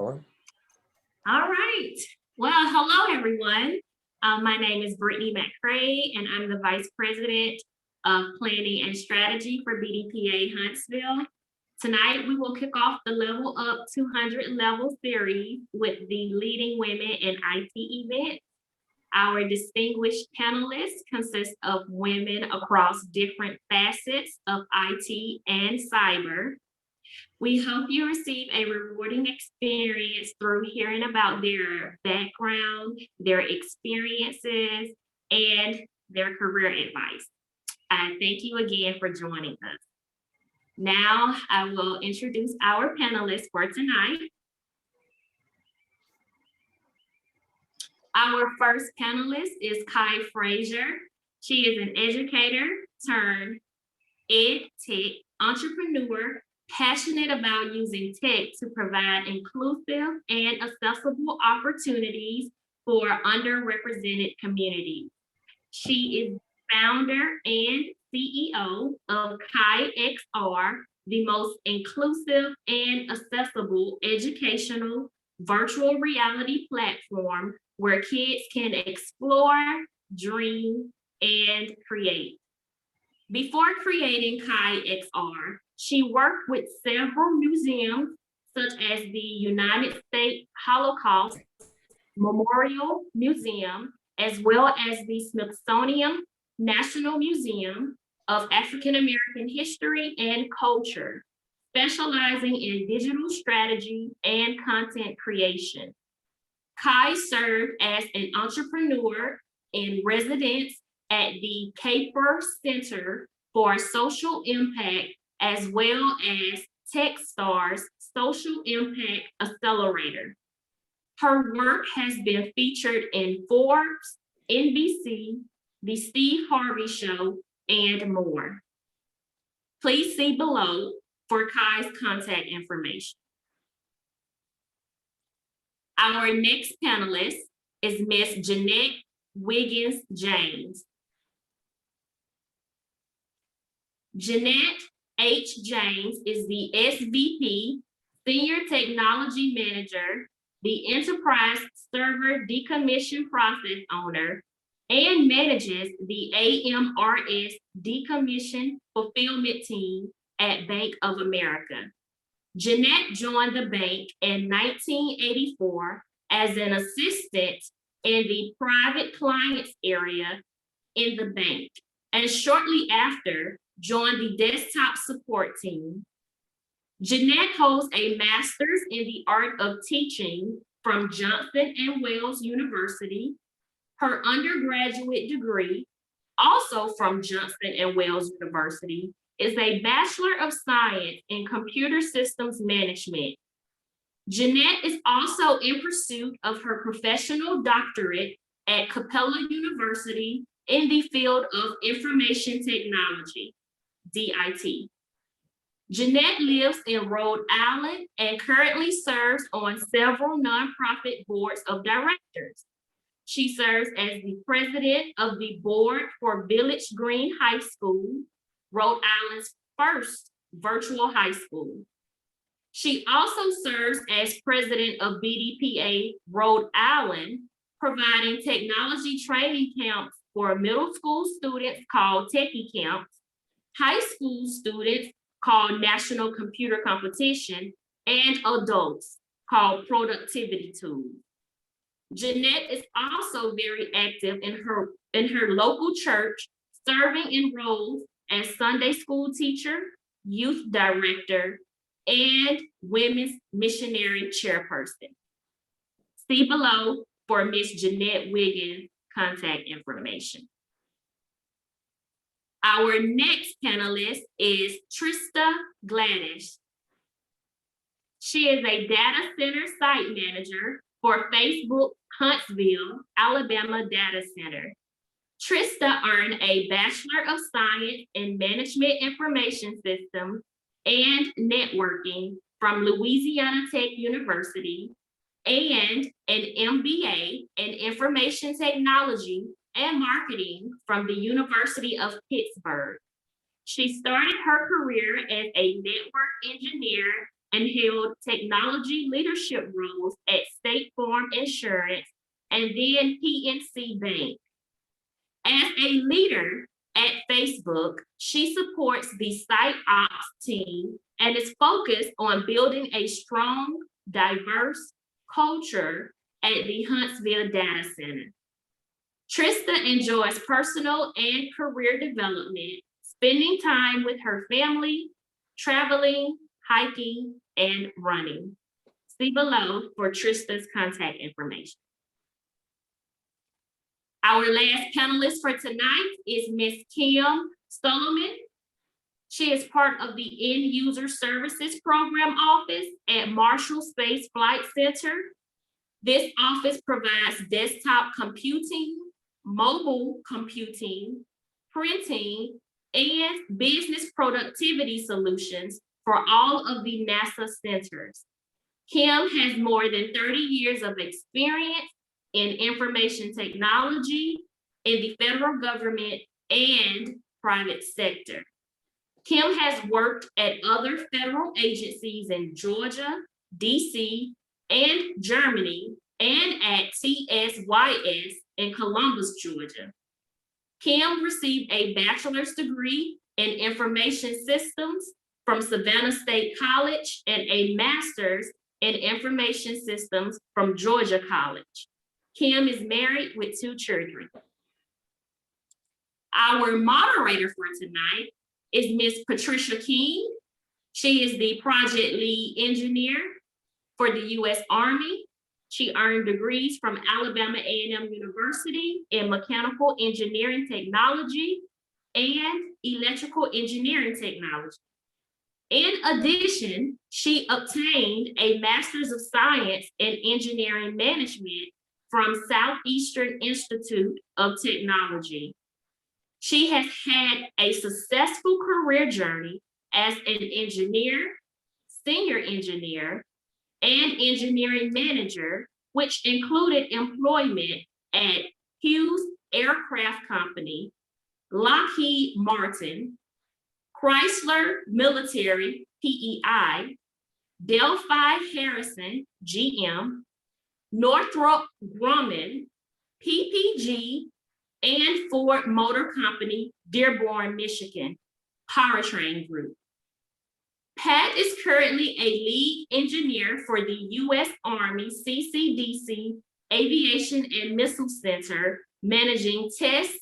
All right. Well, hello, everyone. My name is Brittany McCrae, and I'm the Vice President of Planning and Strategy for BDPA Huntsville. Tonight, we will kick off the Level Up 200 Level series with the Leading Women in IT event. Our distinguished panelists consist of women across different facets of IT and cyber. We hope you receive a rewarding experience through hearing about their background, their experiences, and their career advice. Thank you again for joining us. Now, I will introduce our panelists for tonight. Our first panelist is Kai Frazier. She is an educator turned ed tech entrepreneur, passionate about using tech to provide inclusive and accessible opportunities for underrepresented communities. She is founder and CEO of Kai XR, the most inclusive and accessible educational virtual reality platform where kids can explore, dream, and create. Before creating Kai XR, she worked with several museums, such as the United States Holocaust Memorial Museum, as well as the Smithsonian National Museum of African American History and Culture, specializing in digital strategy and content creation. Kai served as an entrepreneur in residence at the Caper Center for Social Impact, as well as Techstars Social Impact Accelerator. Her work has been featured in Forbes, NBC, The Steve Harvey Show, and more. Please see below for Kai's contact information. Our next panelist is Miss Jeanette Wiggins James. Jeanette H. James is the SVP, Senior Technology Manager, the Enterprise Server Decommission Process Owner, and manages the AMRS Decommission Fulfillment Team at Bank of America. Jeanette joined the bank in 1984 as an assistant in the private clients area in the bank, and shortly after joined the desktop support team. Jeanette holds a master's in the art of teaching from Johnson & Wales University. Her undergraduate degree, also from Johnson & Wales University, is a Bachelor of Science in Computer Systems Management. Jeanette is also in pursuit of her professional doctorate at Capella University in the field of Information Technology, DIT. Jeanette lives in Rhode Island and currently serves on several nonprofit boards of directors. She serves as the president of the board for Village Green High School, Rhode Island's first virtual high school. She also serves as president of BDPA Rhode Island, providing technology training camps for middle school students called Techie Camps, high school students called National Computer Competition, and adults called Productivity Tools. Jeanette is also very active in her local church, serving in roles as Sunday school teacher, youth director, and women's missionary chairperson. See below for Miss Jeanette Wiggins' contact information. Our next panelist is Trista Glanish. She is a data center site manager for Facebook Huntsville, Alabama Data Center. Trista earned a Bachelor of Science in Management Information Systems and Networking from Louisiana Tech University and an MBA in Information Technology and Marketing from the University of Pittsburgh. She started her career as a network engineer and held technology leadership roles at State Farm Insurance and then PNC Bank. As a leader at Facebook, she supports the site ops team and is focused on building a strong, diverse culture at the Huntsville Data Center. Trista enjoys personal and career development, spending time with her family, traveling, hiking, and running. See below for Trista's contact information. Our last panelist for tonight is Ms. Kim Stoloman. She is part of the End User Services Program Office at Marshall Space Flight Center. This office provides desktop computing, mobile computing, printing, and business productivity solutions for all of the NASA centers. Kim has more than 30 years of experience in information technology in the federal government and private sector. Kim has worked at other federal agencies in Georgia, DC, and Germany, and at TSYS in Columbus, Georgia. Kim received a bachelor's degree in information systems from Savannah State College and a master's in information systems from Georgia College. Kim is married with 2 children. Our moderator for tonight is Ms. Patricia King. She is the project lead engineer for the U.S. Army. She earned degrees from Alabama A&M University in mechanical engineering technology and electrical engineering technology. In addition, she obtained a Master's of Science in Engineering Management from Southeastern Institute of Technology. She has had a successful career journey as an engineer, senior engineer, and engineering manager, which included employment at Hughes Aircraft Company, Lockheed Martin, Chrysler Military, PEI, Delphi Harrison, GM, Northrop Grumman, PPG, and Ford Motor Company, Dearborn, Michigan, Powertrain Group. Pat is currently a lead engineer for the U.S. Army CCDC Aviation and Missile Center, managing test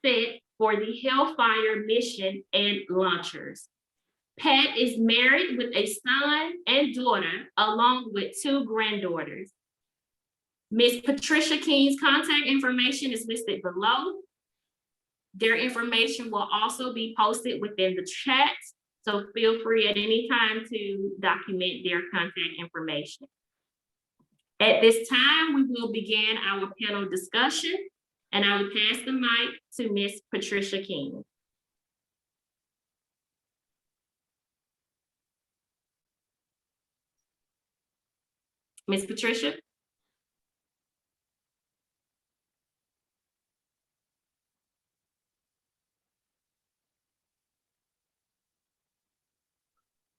set for the Hellfire mission and launchers. Pat is married with a son and daughter, along with 2 granddaughters. Ms. Patricia King's contact information is listed below. Their information will also be posted within the chat, so feel free at any time to document their contact information. At this time, we will begin our panel discussion, and I will pass the mic to Ms. Patricia King. Ms. Patricia?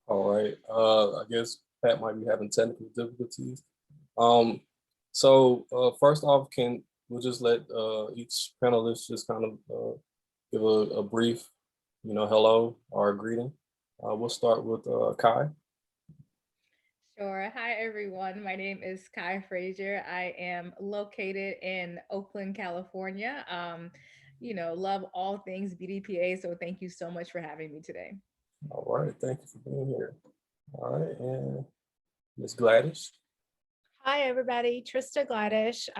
All right, I guess Pat might be having technical difficulties. First off, we'll just let each panelist just kind of give a brief, hello or a greeting. We'll start with Kai. Sure. Hi, everyone. My name is Kai Frazier. I am located in Oakland, California. Love all things BDPA, so thank you so much for having me today. All right, thank you for being here. All right, and Ms. Glanish. Hi, everybody. Trista Glanish.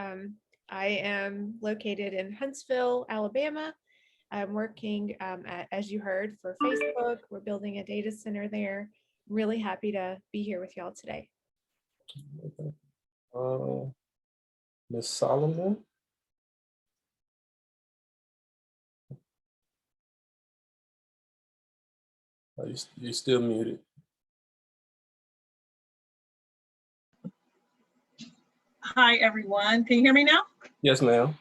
I am located in Huntsville, Alabama. I'm working, as you heard, for Facebook. We're building a data center there. Really happy to be here with y'all today. Okay. Ms. Solomon. You're still muted. Hi, everyone. Can you hear me now? Yes, ma'am.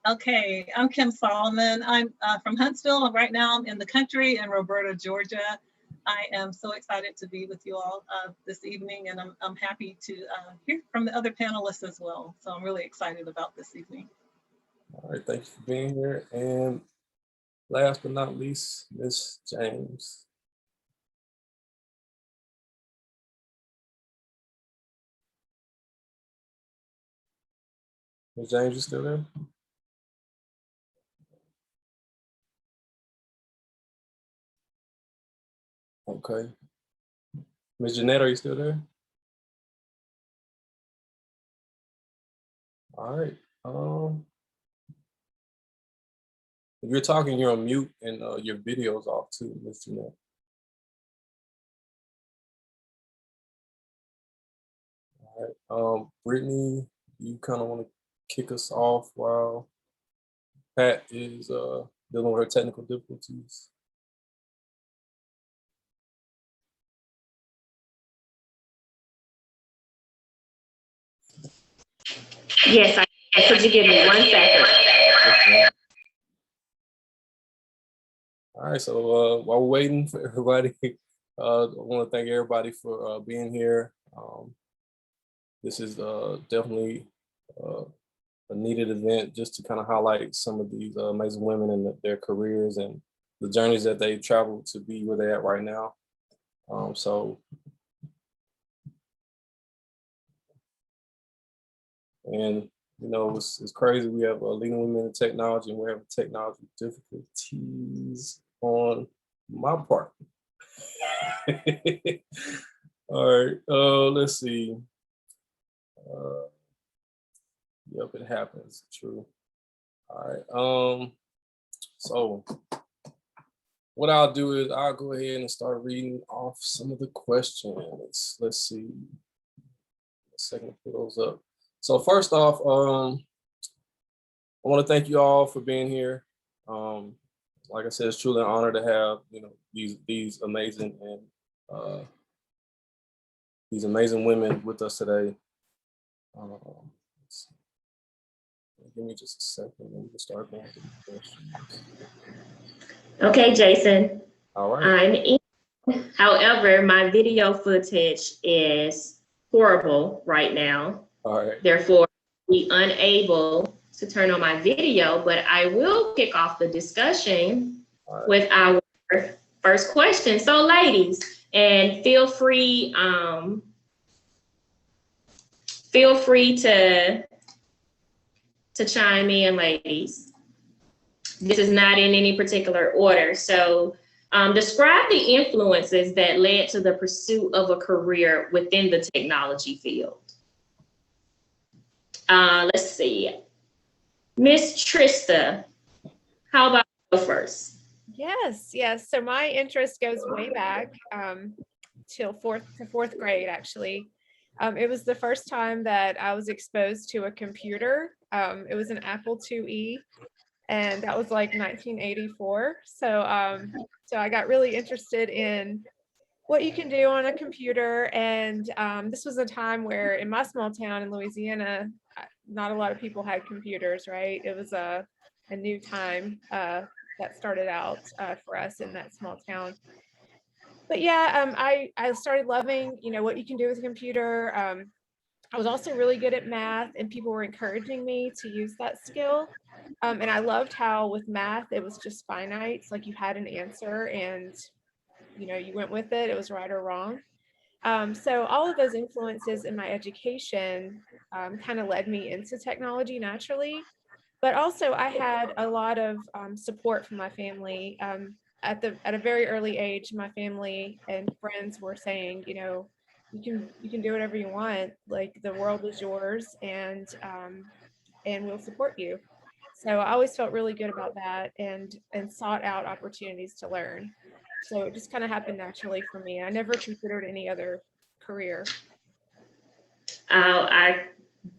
Okay, I'm Kim Solomon. I'm from Huntsville. Right now I'm in the country in Roberta, Georgia. I am so excited to be with you all this evening, and I'm happy to hear from the other panelists as well. So I'm really excited about this evening. All right, thank you for being here. And last but not least, Ms. James. Ms. James, you still there? Okay. Ms. Jeanette, are you still there? All right. If you're talking, you're on mute, and your video's off too, Ms. Jeanette. All right. Brittany, you kind of want to kick us off while Pat is dealing with her technical difficulties? Yes, I can. Could you give me 1 second? Okay. All right, so while we're waiting for everybody, I want to thank everybody for being here. This is definitely a needed event just to kind of highlight some of these amazing women and their careers and the journeys that they traveled to be where they're at right now. And you know, it's crazy. We have leading women in technology, and we're having technology difficulties on my part. All right, let's see. Yep, it happens. True. All right. So what I'll do is I'll go ahead and start reading off some of the questions. Let's see. A second to put those up. So first off, I want to thank you all for being here. Like I said, it's truly an honor to have these amazing and these amazing women with us today. Give me just a second and we can start going through the questions. Okay, Jason. All right. I'm in. However, my video footage is horrible right now. All right. Therefore, be unable to turn on my video, but I will kick off the discussion with our first question. So ladies, and feel free to chime in, ladies. This is not in any particular order. So describe the influences that led to the pursuit of a career within the technology field. Let's see. Miss Trista, how about you go first? Yes. So my interest goes way back till fourth grade, actually. It was the first time that I was exposed to a computer. It was an Apple IIe, and that was like 1984. So I got really interested in what you can do on a computer. And this was a time where in my small town in Louisiana, not a lot of people had computers, right? It was a new time that started out for us in that small town. But yeah, I started loving, what you can do with a computer. I was also really good at math, and people were encouraging me to use that skill. And I loved how with math, it was just finite. It's like you had an answer and, you went with it. It was right or wrong. So all of those influences in my education kind of led me into technology naturally. But also I had a lot of support from my family. At a very early age, my family and friends were saying, you can do whatever you want. Like the world is yours, and we'll support you. So I always felt really good about that, and sought out opportunities to learn. So it just kind of happened naturally for me. I never considered any other career. I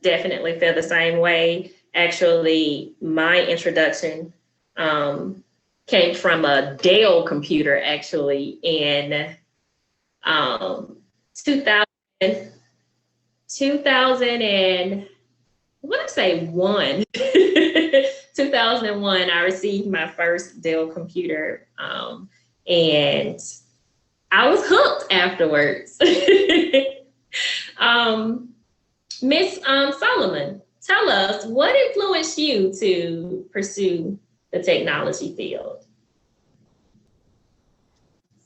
definitely feel the same way. Actually, my introduction came from a Dell computer, actually, in 2000 and I want to say 2001, I received my first Dell computer, and I was hooked afterwards. Miss Solomon, tell us, what influenced you to pursue the technology field?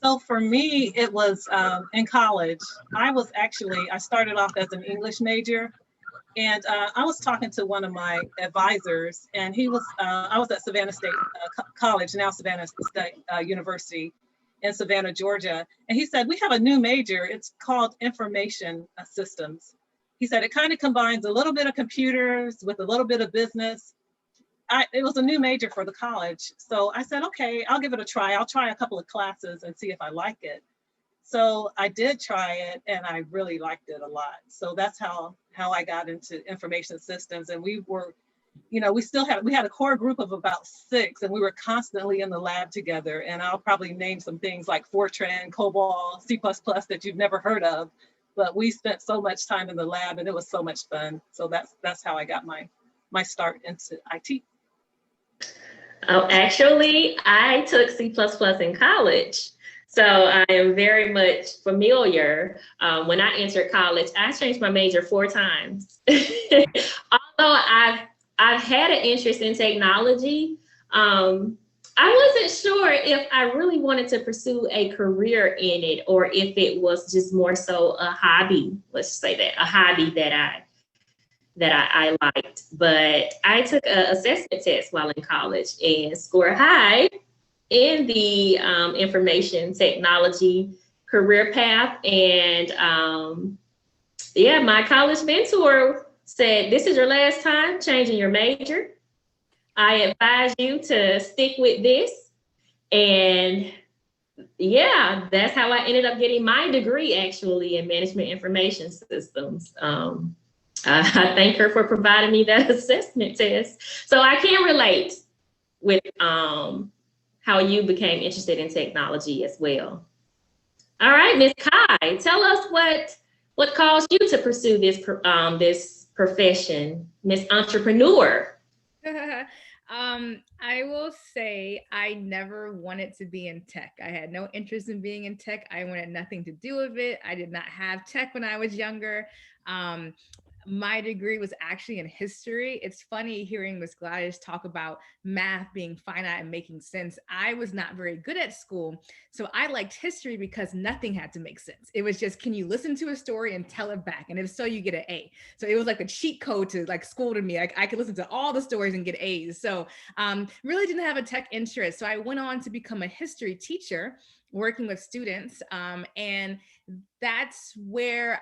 So for me, it was in college. I started off as an English major, and I was talking to one of my advisors, and I was at Savannah State College, now Savannah State University in Savannah, Georgia. And he said, we have a new major, it's called information systems. He said, it kind of combines a little bit of computers with a little bit of business. It was a new major for the college. So I said, okay, I'll give it a try. I'll try a couple of classes and see if I like it. So I did try it and I really liked it a lot. So that's how I got into information systems. And we were, we had a core group of about 6, and we were constantly in the lab together. And I'll probably name some things like Fortran, COBOL, C++ that you've never heard of, but we spent so much time in the lab and it was so much fun. So that's how I got my start into IT. Oh, actually, I took C++ in college. So I am very much familiar. When I entered college, I changed my major 4 times. Although I've had an interest in technology, I wasn't sure if I really wanted to pursue a career in it or if it was just more so a hobby, let's say that, a hobby that I liked. But I took an assessment test while in college and scored high in the information technology career path. And yeah, my college mentor said, this is your last time changing your major. I advise you to stick with this. And yeah, that's how I ended up getting my degree, actually, in management information systems. I thank her for providing me that assessment test. So I can relate with how you became interested in technology as well. All right, Ms. Kai, tell us what caused you to pursue this profession, Miss Entrepreneur. I will say I never wanted to be in tech. I had no interest in being in tech. I wanted nothing to do with it. I did not have tech when I was younger. My degree was actually in history. It's funny hearing Ms. Glanish talk about math being finite and making sense. I was not very good at school, so I liked history because nothing had to make sense. It was just, can you listen to a story and tell it back? And if so, you get an A. So it was like a cheat code to like school to me. I could listen to all the stories and get A's. So really didn't have a tech interest. So I went on to become a history teacher, working with students. And that's where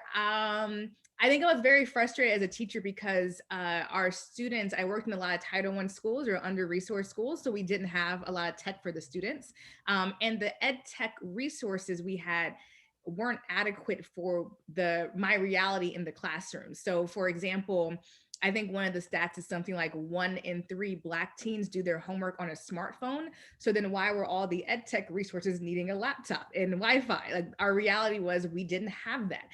I think I was very frustrated as a teacher because our students, I worked in a lot of Title I schools or under-resourced schools, so we didn't have a lot of tech for the students. And the ed tech resources we had weren't adequate for my reality in the classroom. So for example, I think one of the stats is something like 1 in 3 Black teens do their homework on a smartphone. So then why were all the ed tech resources needing a laptop and Wi-Fi? Like, our reality was we didn't have that.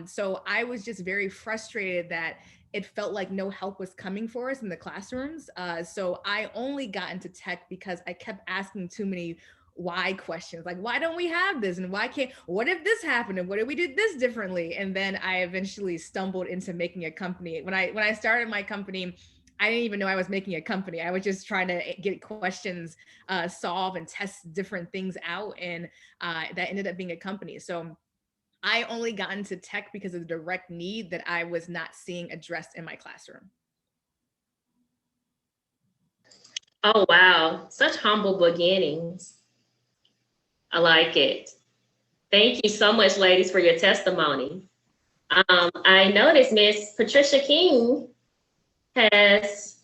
So I was just very frustrated that it felt like no help was coming for us in the classrooms. So I only got into tech because I kept asking too many why questions, like, why don't we have this? And what if this happened? And what if we did this differently? And then I eventually stumbled into making a company. When I started my company, I didn't even know I was making a company. I was just trying to get questions solved and test different things out. And that ended up being a company. So I only got into tech because of the direct need that I was not seeing addressed in my classroom. Oh, wow. Such humble beginnings. I like it. Thank you so much, ladies, for your testimony. I noticed Miss Patricia King has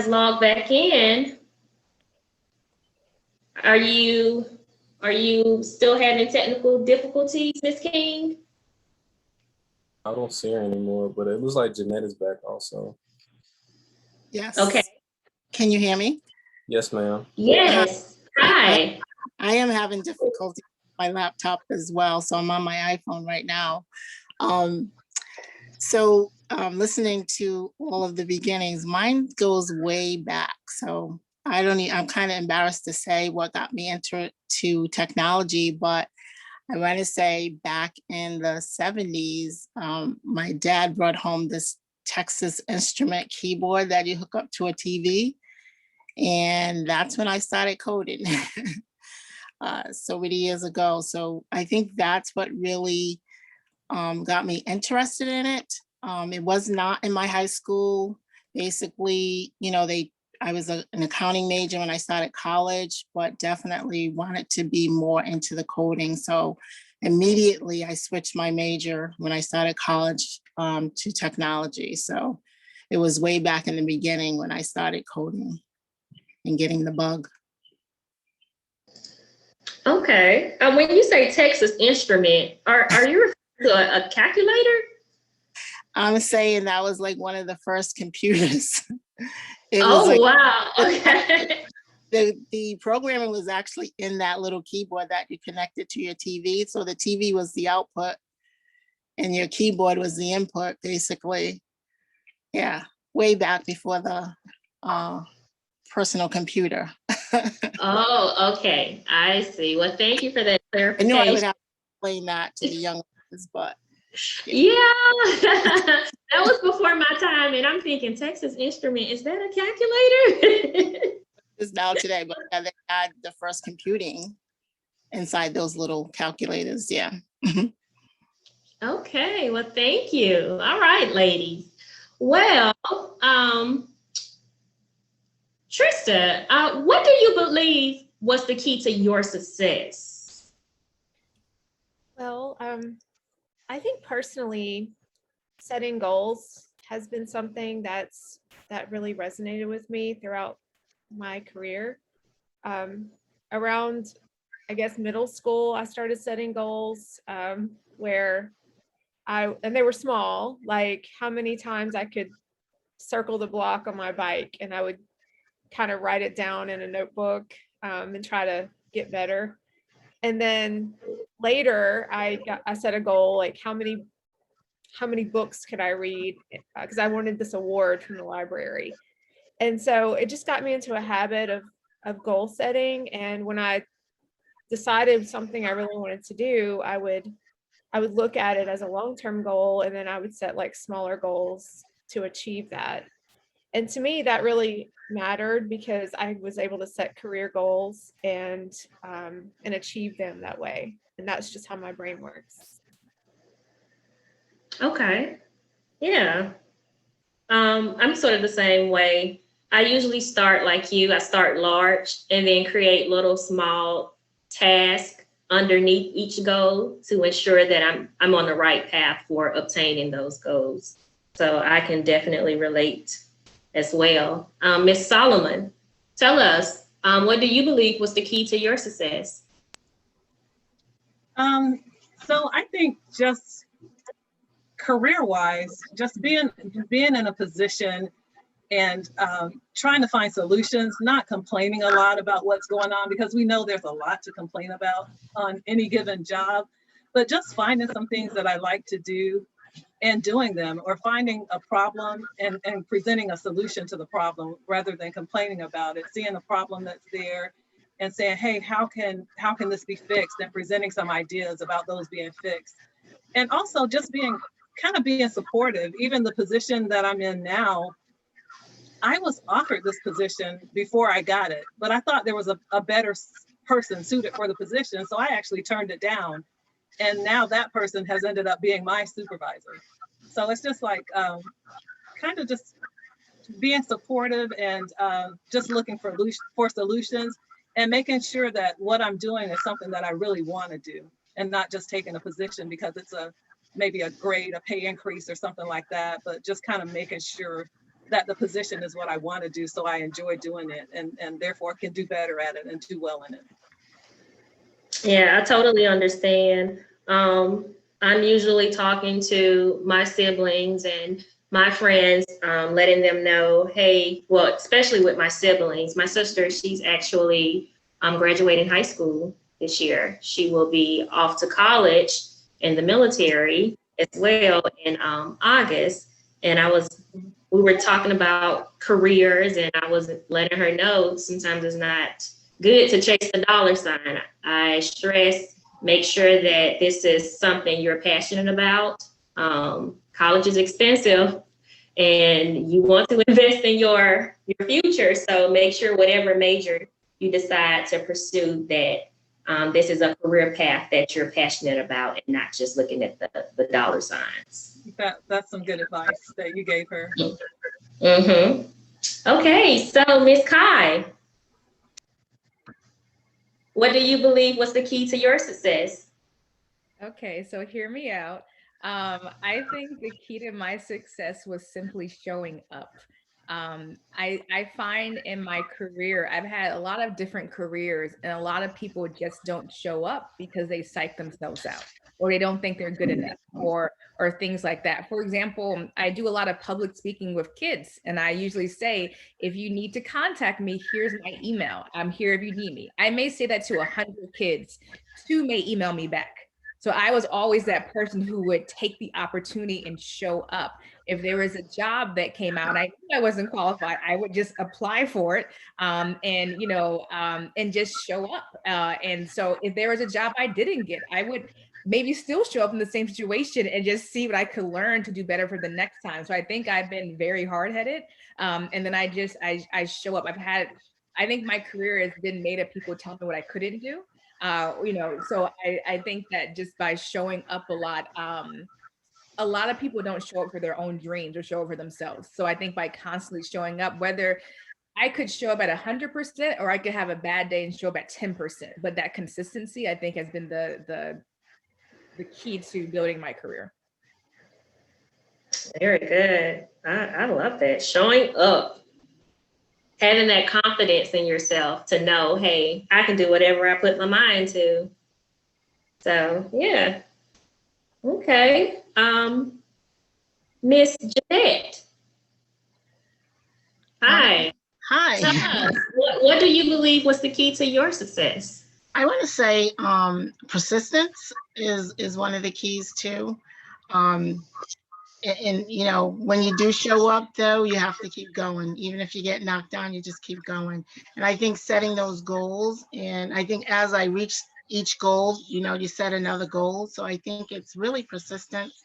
logged back in. Are you still having technical difficulties, Miss King? I don't see her anymore, but it looks like Jeanette is back also. Yes. Okay. Can you hear me? Yes, ma'am. Yes. Hi. I am having difficulty with my laptop as well, so I'm on my iPhone right now. Listening to all of the beginnings, mine goes way back. So I'm kind of embarrassed to say what got me into technology, but I want to say back in the 70s, my dad brought home this Texas Instrument keyboard that you hook up to a TV. And that's when I started coding so many years ago. So I think that's what really got me interested in it. It was not in my high school. Basically, you know, I was an accounting major when I started college, but definitely wanted to be more into the coding. So immediately I switched my major when I started college to technology. So it was way back in the beginning when I started coding and getting the bug. Okay. When you say Texas Instrument, are you referring to a calculator? I'm saying that was like one of the first computers. Wow. Okay. The programming was actually in that little keyboard that you connected to your TV. So the TV was the output and your keyboard was the input, basically. Yeah, way back before the personal computer. Oh, okay. I see. Well, thank you for that I clarification. knew I would have to explain that to the young ones, but. Yeah, that was before my time. And I'm thinking, Texas Instrument, is that a calculator? It's now today, but yeah, they had the first computing inside those little calculators. Yeah. Okay, well, thank you. All right, ladies. Well, Trista, what do you believe was the key to your success? Well, I think personally, setting goals has been something that really resonated with me throughout my career. Around, I guess, middle school, I started setting goals where and they were small, like how many times I could circle the block on my bike, and I would kind of write it down in a notebook and try to get better. And then later I set a goal, like how many books could I read? Because I wanted this award from the library. And so it just got me into a habit of goal setting. And when I decided something I really wanted to do, I would look at it as a long-term goal, and then I would set like smaller goals to achieve that. And to me, that really mattered because I was able to set career goals and achieve them that way. And that's just how my brain works. Okay. Yeah. I'm sort of the same way. I usually start like you. I start large and then create little small tasks underneath each goal to ensure that I'm on the right path for obtaining those goals. So I can definitely relate as well. Ms. Solomon, tell us, what do you believe was the key to your success? So I think just career-wise, just being in a position and trying to find solutions, not complaining a lot about what's going on, because we know there's a lot to complain about on any given job, but just finding some things that I like to do and doing them, or finding a problem and presenting a solution to the problem rather than complaining about it, seeing a problem that's there and saying, hey, how can this be fixed, and presenting some ideas about those being fixed. And also just being supportive. Even the position that I'm in now, I was offered this position before I got it, but I thought there was a better person suited for the position. So I actually turned it down. And now that person has ended up being my supervisor. So it's just like kind of just being supportive and just looking for solutions and making sure that what I'm doing is something that I really want to do, and not just taking a position because it's maybe a grade, a pay increase or something like that, but just kind of making sure that the position is what I want to do, so I enjoy doing it and therefore can do better at it and do well in it. Yeah, I totally understand. I'm usually talking to my siblings and my friends, letting them know, hey, well, especially with my siblings, my sister, she's actually graduating high school this year. She will be off to college in the military as well in August. And we were talking about careers, and I was letting her know sometimes it's not good to chase the dollar sign. I stress make sure that this is something you're passionate about. College is expensive and you want to invest in your future. So make sure whatever major you decide to pursue that this is a career path that you're passionate about and not just looking at the dollar signs. That's some good advice that you gave her. Mm-hmm. Okay, so Ms. Kai, what do you believe was the key to your success? Okay, so hear me out. I think the key to my success was simply showing up. I find in my career, I've had a lot of different careers, and a lot of people just don't show up because they psych themselves out, or they don't think they're good enough, or things like that. For example, I do a lot of public speaking with kids, and I usually say, if you need to contact me, here's my email. I'm here if you need me. I may say that to 100 kids, 2 may email me back. So I was always that person who would take the opportunity and show up. If there was a job that came out, I knew I wasn't qualified, I would just apply for it, and just show up. And so if there was a job I didn't get, I would maybe still show up in the same situation and just see what I could learn to do better for the next time. So I think I've been very hard-headed. And then I show up. I think my career has been made of people telling me what I couldn't do. So I think that just by showing up a lot of people don't show up for their own dreams or show up for themselves. So I think by constantly showing up, whether I could show up at 100% or I could have a bad day and show up at 10%, but that consistency, I think, has been the key to building my career. Very good. I love that. Showing up. Having that confidence in yourself to know, hey, I can do whatever I put my mind to. So, yeah. Okay. Miss Jeanette. Hi. Hi. What do you believe was the key to your success? I want to say persistence is one of the keys too. And when you do show up, though, you have to keep going. Even if you get knocked down, you just keep going. And I think setting those goals, and I think as I reach each goal, you set another goal. So I think it's really persistence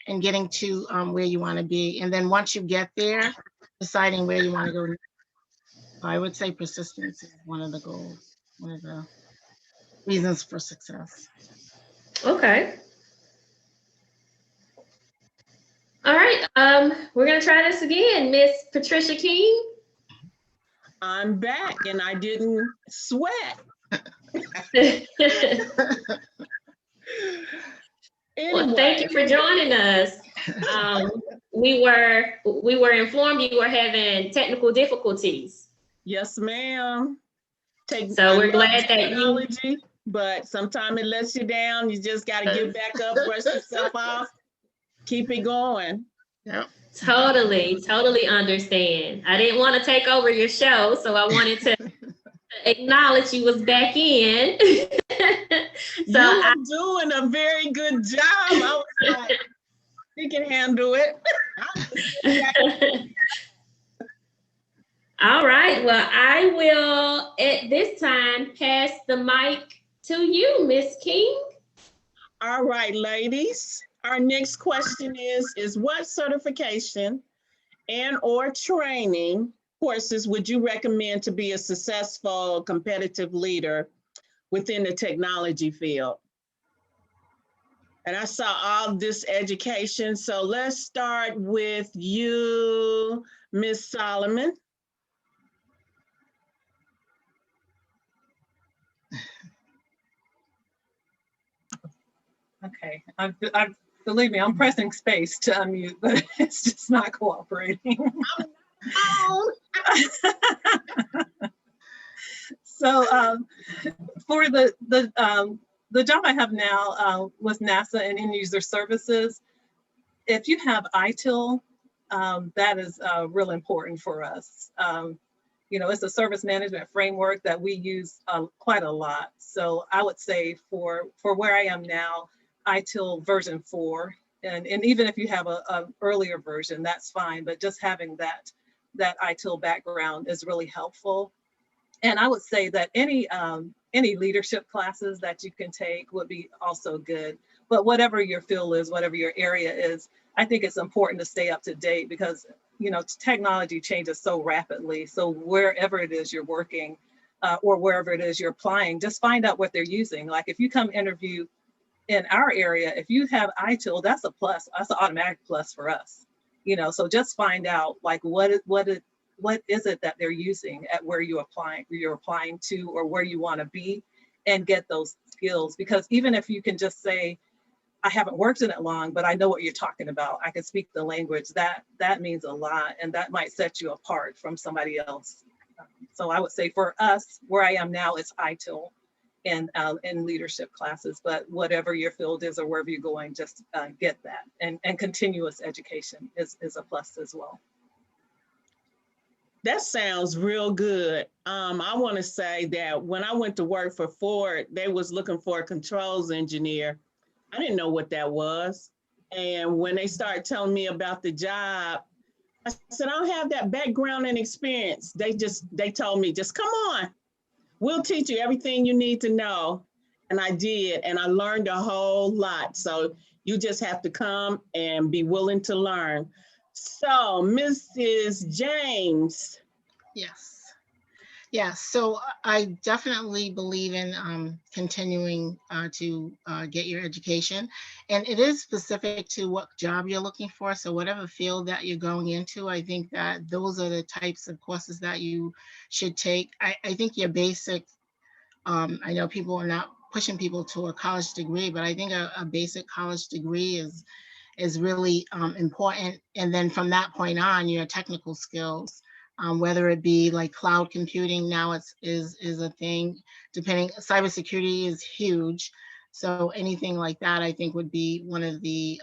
and getting to where you want to be. And then once you get there, deciding where you want to go. I would say persistence is one of the goals, one of the reasons for success. Okay. All right, we're gonna try this again. Miss Patricia King. I'm back and I didn't sweat. Well, thank you for joining us. We were informed you were having technical difficulties. Yes, ma'am. So we're glad that technology, but sometimes it lets you down. You just got to get back up, brush yourself off, keep it going. Yeah. Totally understand. I didn't want to take over your show, so I wanted to acknowledge you was back in. So I'm doing a very good job. I was like, you can handle it. All right. Well, I will at this time pass the mic to you, Miss King. All right, ladies. Our next question is what certification and or training courses would you recommend to be a successful competitive leader within the technology field? And I saw all this education. So let's start with you, Ms. Solomon. Okay, believe me, I'm pressing space to unmute, but it's just not cooperating. So for the job I have now with NASA and end user services, if you have ITIL, that is real important for us. It's a service management framework that we use quite a lot. So I would say for where I am now, ITIL version 4, and even if you have a earlier version, that's fine. But just having that ITIL background is really helpful. And I would say that any leadership classes that you can take would be also good. But whatever your field is, whatever your area is, I think it's important to stay up to date because, you know, technology changes so rapidly. So wherever it is you're working or wherever it is you're applying, just find out what they're using. Like if you come interview in our area, if you have ITIL, that's a plus. That's an automatic plus for us. You know, so just find out like what is it that they're using at where you're applying to or where you want to be, and get those skills. Because even if you can just say, I haven't worked in it long, but I know what you're talking about, I can speak the language, that means a lot, and that might set you apart from somebody else. So I would say for us, where I am now, it's ITIL and in leadership classes, but whatever your field is or wherever you're going, just get that. And continuous education is a plus as well. That sounds real good. I want to say that when I went to work for Ford, they was looking for a controls engineer. I didn't know what that was. And when they started telling me about the job, I said, I don't have that background and experience. They told me, just come on. We'll teach you everything you need to know. And I did, and I learned a whole lot. So you just have to come and be willing to learn. So, Mrs. James. Yes. Yeah, so I definitely believe in continuing to get your education. And it is specific to what job you're looking for. So whatever field that you're going into, I think that those are the types of courses that you should take. I think your basic, I know people are not pushing people to a college degree, but I think a basic college degree is really important. And then from that point on, your technical skills, whether it be like cloud computing now is a thing, depending, cybersecurity is huge. So anything like that, I think would be one of the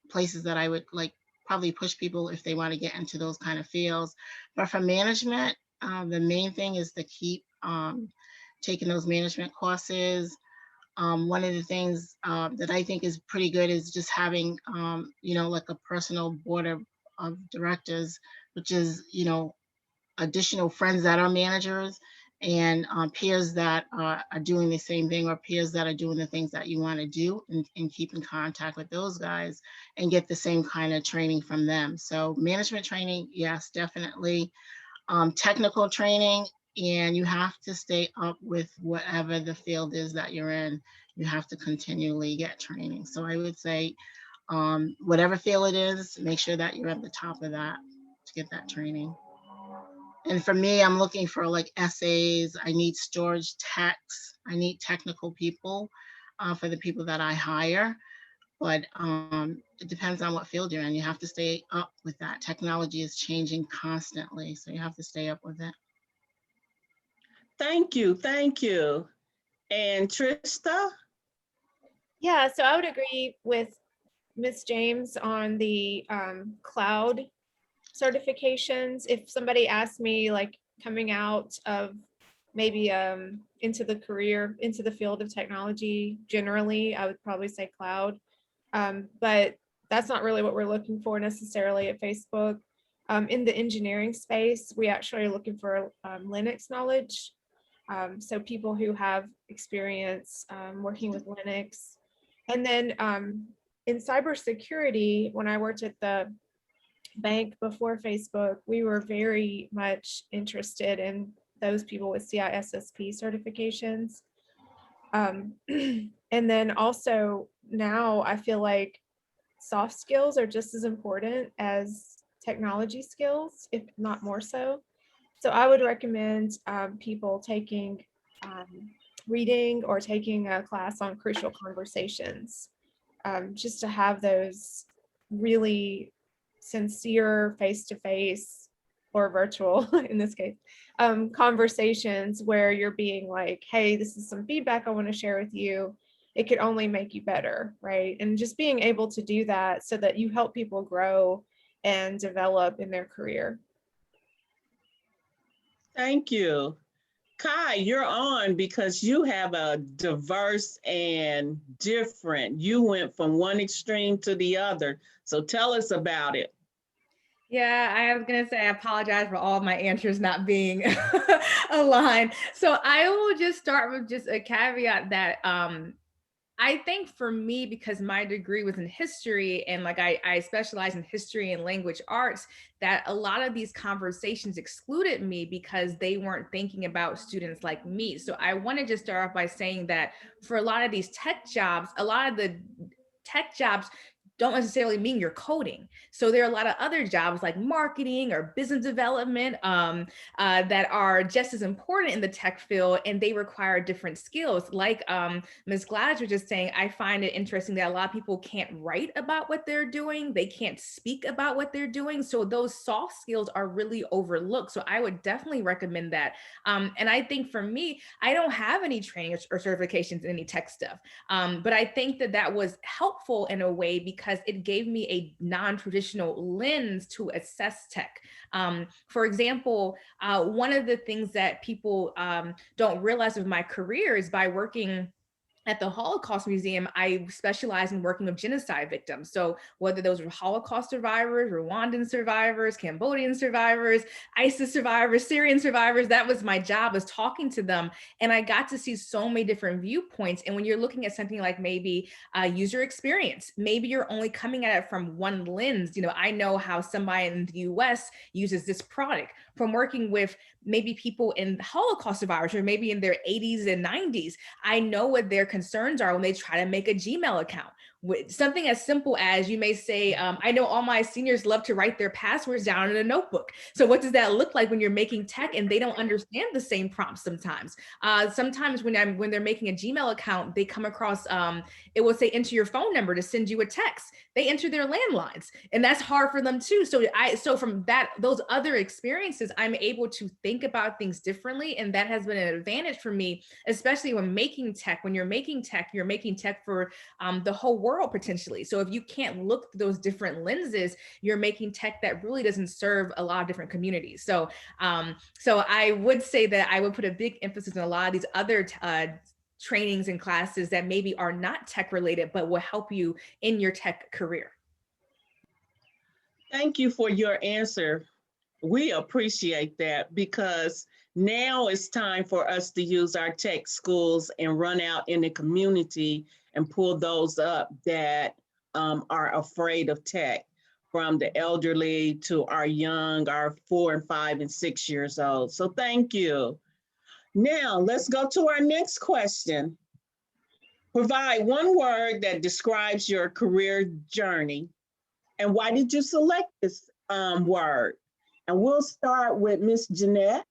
places that I would like probably push people if they want to get into those kind of fields. But for management, the main thing is to keep taking those management courses. One of the things that I think is pretty good is just having, you know, like a personal board of directors, which is, you know, additional friends that are managers and peers that are doing the same thing, or peers that are doing the things that you want to do, and keep in contact with those guys and get the same kind of training from them. So management training, yes, definitely. Technical training, and you have to stay up with whatever the field is that you're in. You have to continually get training. So I would say, whatever field it is, make sure that you're at the top of that to get that training. And for me, I'm looking for like essays. I need storage techs. I need technical people for the people that I hire. But it depends on what field you're in. You have to stay up with that. Technology is changing constantly, so you have to stay up with it. Thank you. Thank you. And Trista? Yeah, so I would agree with Ms. James on the cloud certifications. If somebody asked me, like coming out of maybe into the field of technology generally, I would probably say cloud. But that's not really what we're looking for necessarily at Facebook. In the engineering space, we actually are looking for Linux knowledge. So people who have experience working with Linux. And then in cybersecurity, when I worked at the bank before Facebook, we were very much interested in those people with CISSP certifications. And then also now I feel like soft skills are just as important as technology skills, if not more so. So I would recommend people taking reading or taking a class on crucial conversations, just to have those really sincere face-to-face or virtual in this case conversations where you're being like, hey, this is some feedback I want to share with you. It could only make you better, right? And just being able to do that so that you help people grow and develop in their career. Thank you. Kai, you're on because you have a diverse and different, you went from one extreme to the other. So tell us about it. Yeah, I was gonna say I apologize for all of my answers not being aligned. So I will just start with just a caveat that I think for me, because my degree was in history and like I specialize in history and language arts, that a lot of these conversations excluded me because they weren't thinking about students like me. So I want to just start off by saying that for a lot of these tech jobs, a lot of the tech jobs don't necessarily mean you're coding. So there are a lot of other jobs like marketing or business development that are just as important in the tech field, and they require different skills. Like Ms. Glanish was just saying, I find it interesting that a lot of people can't write about what they're doing. They can't speak about what they're doing. So those soft skills are really overlooked. So I would definitely recommend that. And I think for me, I don't have any training or certifications in any tech stuff. But I think that that was helpful in a way because it gave me a non-traditional lens to assess tech. For example, one of the things that people don't realize with my career is by working at the Holocaust Museum, I specialize in working with genocide victims. So whether those were Holocaust survivors, Rwandan survivors, Cambodian survivors, ISIS survivors, Syrian survivors, that was my job, was talking to them. And I got to see so many different viewpoints. And when you're looking at something like maybe user experience, maybe you're only coming at it from one lens. You know, I know how somebody in the US uses this product. From working with maybe people in Holocaust survivors or maybe in their 80s and 90s, I know what their concerns are when they try to make a Gmail account. Something as simple as you may say, I know all my seniors love to write their passwords down in a notebook. So what does that look like when you're making tech and they don't understand the same prompts sometimes? Sometimes when they're making a Gmail account, they come across, it will say enter your phone number to send you a text. They enter their landlines and that's hard for them too. So from those other experiences, I'm able to think about things differently. And that has been an advantage for me, especially when making tech. When you're making tech for the whole world potentially. So if you can't look through those different lenses, you're making tech that really doesn't serve a lot of different communities. So I would say that I would put a big emphasis on a lot of these other trainings and classes that maybe are not tech related, but will help you in your tech career. Thank you for your answer. We appreciate that because now it's time for us to use our tech schools and run out in the community and pull those up that are afraid of tech, from the elderly to our young, our 4 and 5 and 6 years old. So thank you. Now let's go to our next question. Provide one word that describes your career journey. And why did you select this word? And we'll start with Miss Jeanette.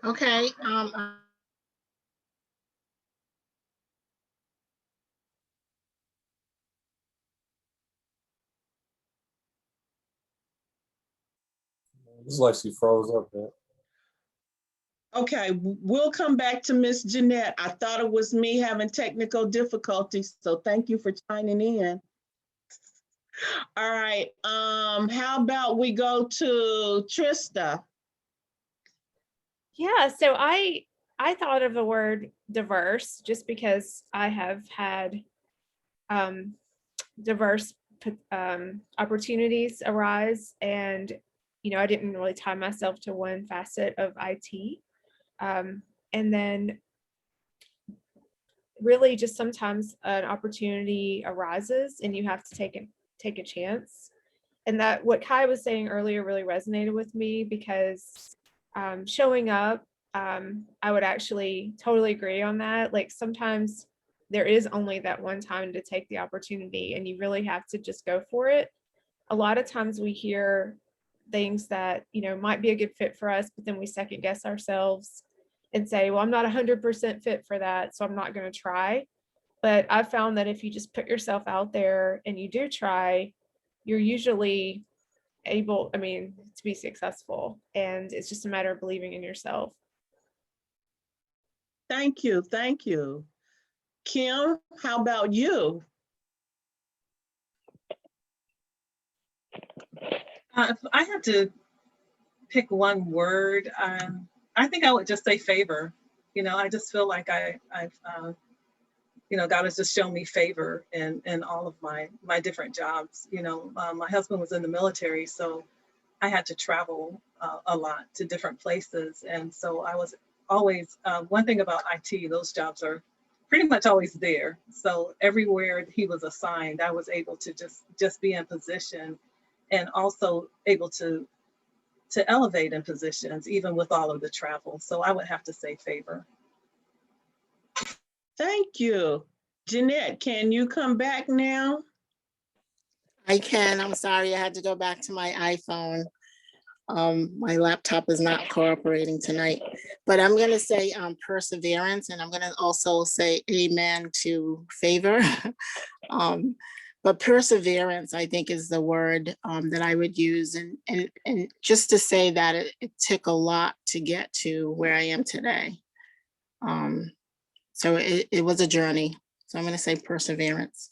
Okay. It's like she froze up there. Okay, we'll come back to Miss Jeanette. I thought it was me having technical difficulties, so thank you for chiming in. All right, how about we go to Trista? Yeah, so I thought of the word diverse just because I have had diverse opportunities arise, and you know, I didn't really tie myself to one facet of IT. And then really just sometimes an opportunity arises and you have to take a chance. And that what Kai was saying earlier really resonated with me because showing up, I would actually totally agree on that. Like sometimes there is only that one time to take the opportunity and you really have to just go for it. A lot of times we hear things that, you know, might be a good fit for us, but then we second guess ourselves and say, well, I'm not 100% fit for that, so I'm not going to try. But I've found that if you just put yourself out there and you do try, you're usually able, I mean, to be successful. And it's just a matter of believing in yourself. Thank you, thank you. Kim, how about you? If I had to pick one word, I think I would just say favor. You know, I just feel like I've God has just shown me favor in all of my different jobs. My husband was in the military, so I had to travel a lot to different places. And so I was always, one thing about IT, those jobs are pretty much always there. So everywhere he was assigned, I was able to just be in position, and also able to elevate in positions, even with all of the travel. So I would have to say favor. Thank you. Jeanette, can you come back now? I can. I'm sorry, I had to go back to my iPhone. My laptop is not cooperating tonight, but I'm going to say perseverance, and I'm going to also say amen to favor. But perseverance, I think, is the word that I would use, and just to say that it took a lot to get to where I am today. So it was a journey. So I'm going to say perseverance.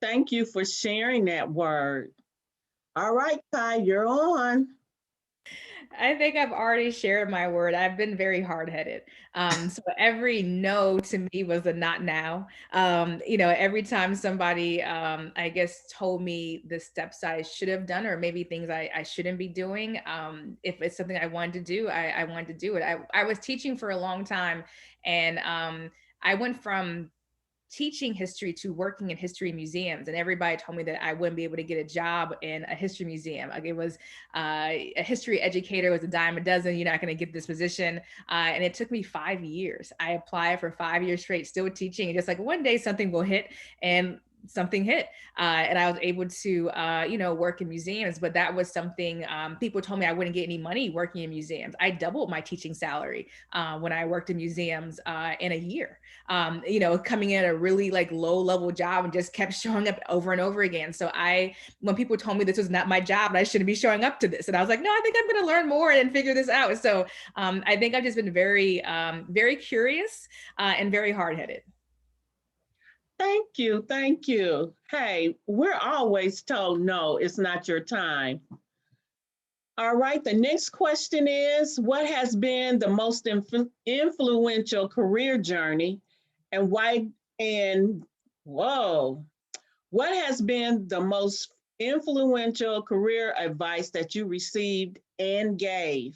Thank you for sharing that word. All right, Kai, you're on. I think I've already shared my word. I've been very hard-headed. So every no to me was a not now. Every time somebody, I guess, told me the steps I should have done, or maybe things I shouldn't be doing, if it's something I wanted to do, I wanted to do it. I was teaching for a long time, and I went from teaching history to working in history museums, and everybody told me that I wouldn't be able to get a job in a history museum. Like, it was a history educator was a dime a dozen. You're not going to get this position, and it took me 5 years. I applied for 5 years straight, still teaching, and just like one day something will hit, and something hit, and I was able to work in museums. But that was something, people told me I wouldn't get any money working in museums. I doubled my teaching salary when I worked in museums in a year, coming in a really like low level job, and just kept showing up over and over again. So when people told me this was not my job and I shouldn't be showing up to this, and I was like, no, I think I'm going to learn more and figure this out. So I think I've just been very, very curious and very hard-headed. Thank you. Thank you. Hey, we're always told, no, it's not your time. All right, the next question is, what has been the most influential career journey, and why? And whoa, what has been the most influential career advice that you received and gave?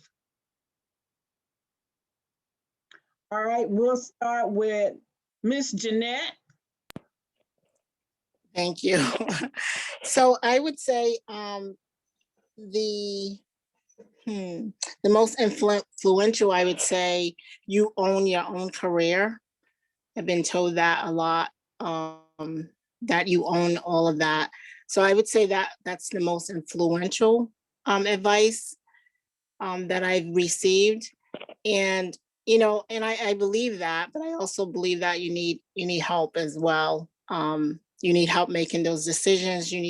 All right, we'll start with Miss Jeanette. Thank you. So I would say the most influential, I would say, you own your own career. I've been told that a lot, that you own all of that. So I would say that that's the most influential advice that I've received. And, and I believe that, but I also believe that you need help as well. You need help making those decisions. You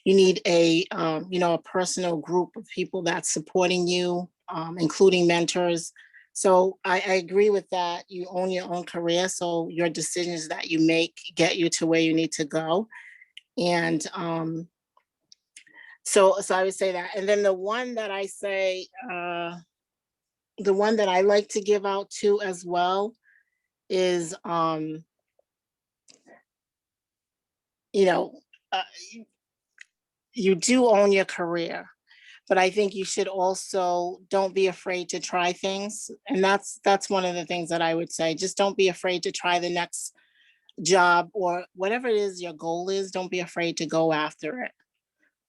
need a a personal group of people that's supporting you, including mentors. So I agree with that. You own your own career, so your decisions that you make get you to where you need to go. And so I would say that. And then the one that I say, the one that I like to give out to as well is you do own your career, but I think you should also don't be afraid to try things. And that's one of the things that I would say. Just don't be afraid to try the next job, or whatever it is your goal is, don't be afraid to go after it.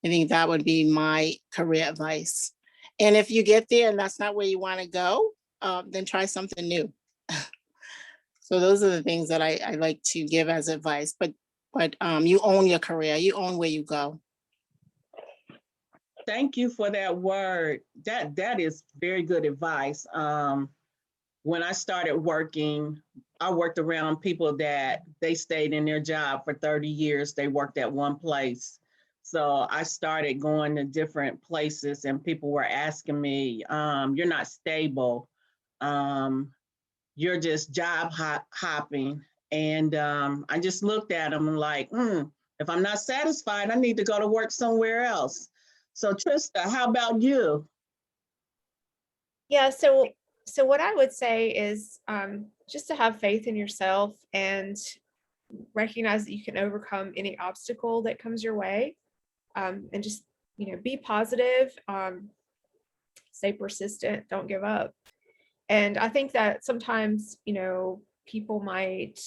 I think that would be my career advice. And if you get there and that's not where you want to go, then try something new. So those are the things that I like to give as advice. But you own your career, you own where you go. Thank you for that word. That is very good advice. When I started working, I worked around people that they stayed in their job for 30 years. They worked at one place. So I started going to different places, and people were asking me, you're not stable. You're just job hopping. And I just looked at them like, if I'm not satisfied, I need to go to work somewhere else. So Trista, how about you? Yeah, so So what I would say is just to have faith in yourself and recognize that you can overcome any obstacle that comes your way, and just, be positive, stay persistent, don't give up. And I think that sometimes, people might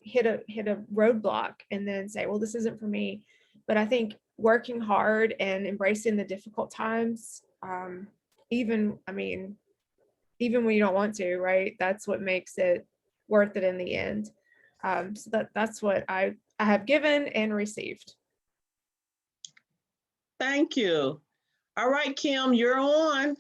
hit a roadblock and then say, well, this isn't for me. But I think working hard and embracing the difficult times, even when you don't want to, right? That's what makes it worth it in the end. So that's what I have given and received. Thank you. All right, Kim, you're on.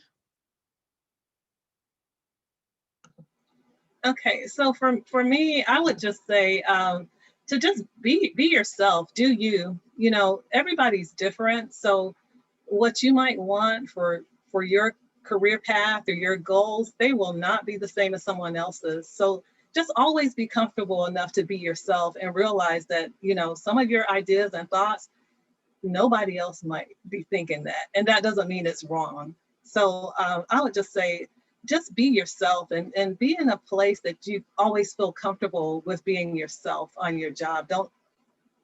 Okay, so for me, I would just say to just be yourself, do you. Everybody's different. So what you might want for your career path or your goals, they will not be the same as someone else's. So just always be comfortable enough to be yourself and realize that, some of your ideas and thoughts, nobody else might be thinking that. And that doesn't mean it's wrong. So I would just say, just be yourself and be in a place that you always feel comfortable with being yourself on your job. Don't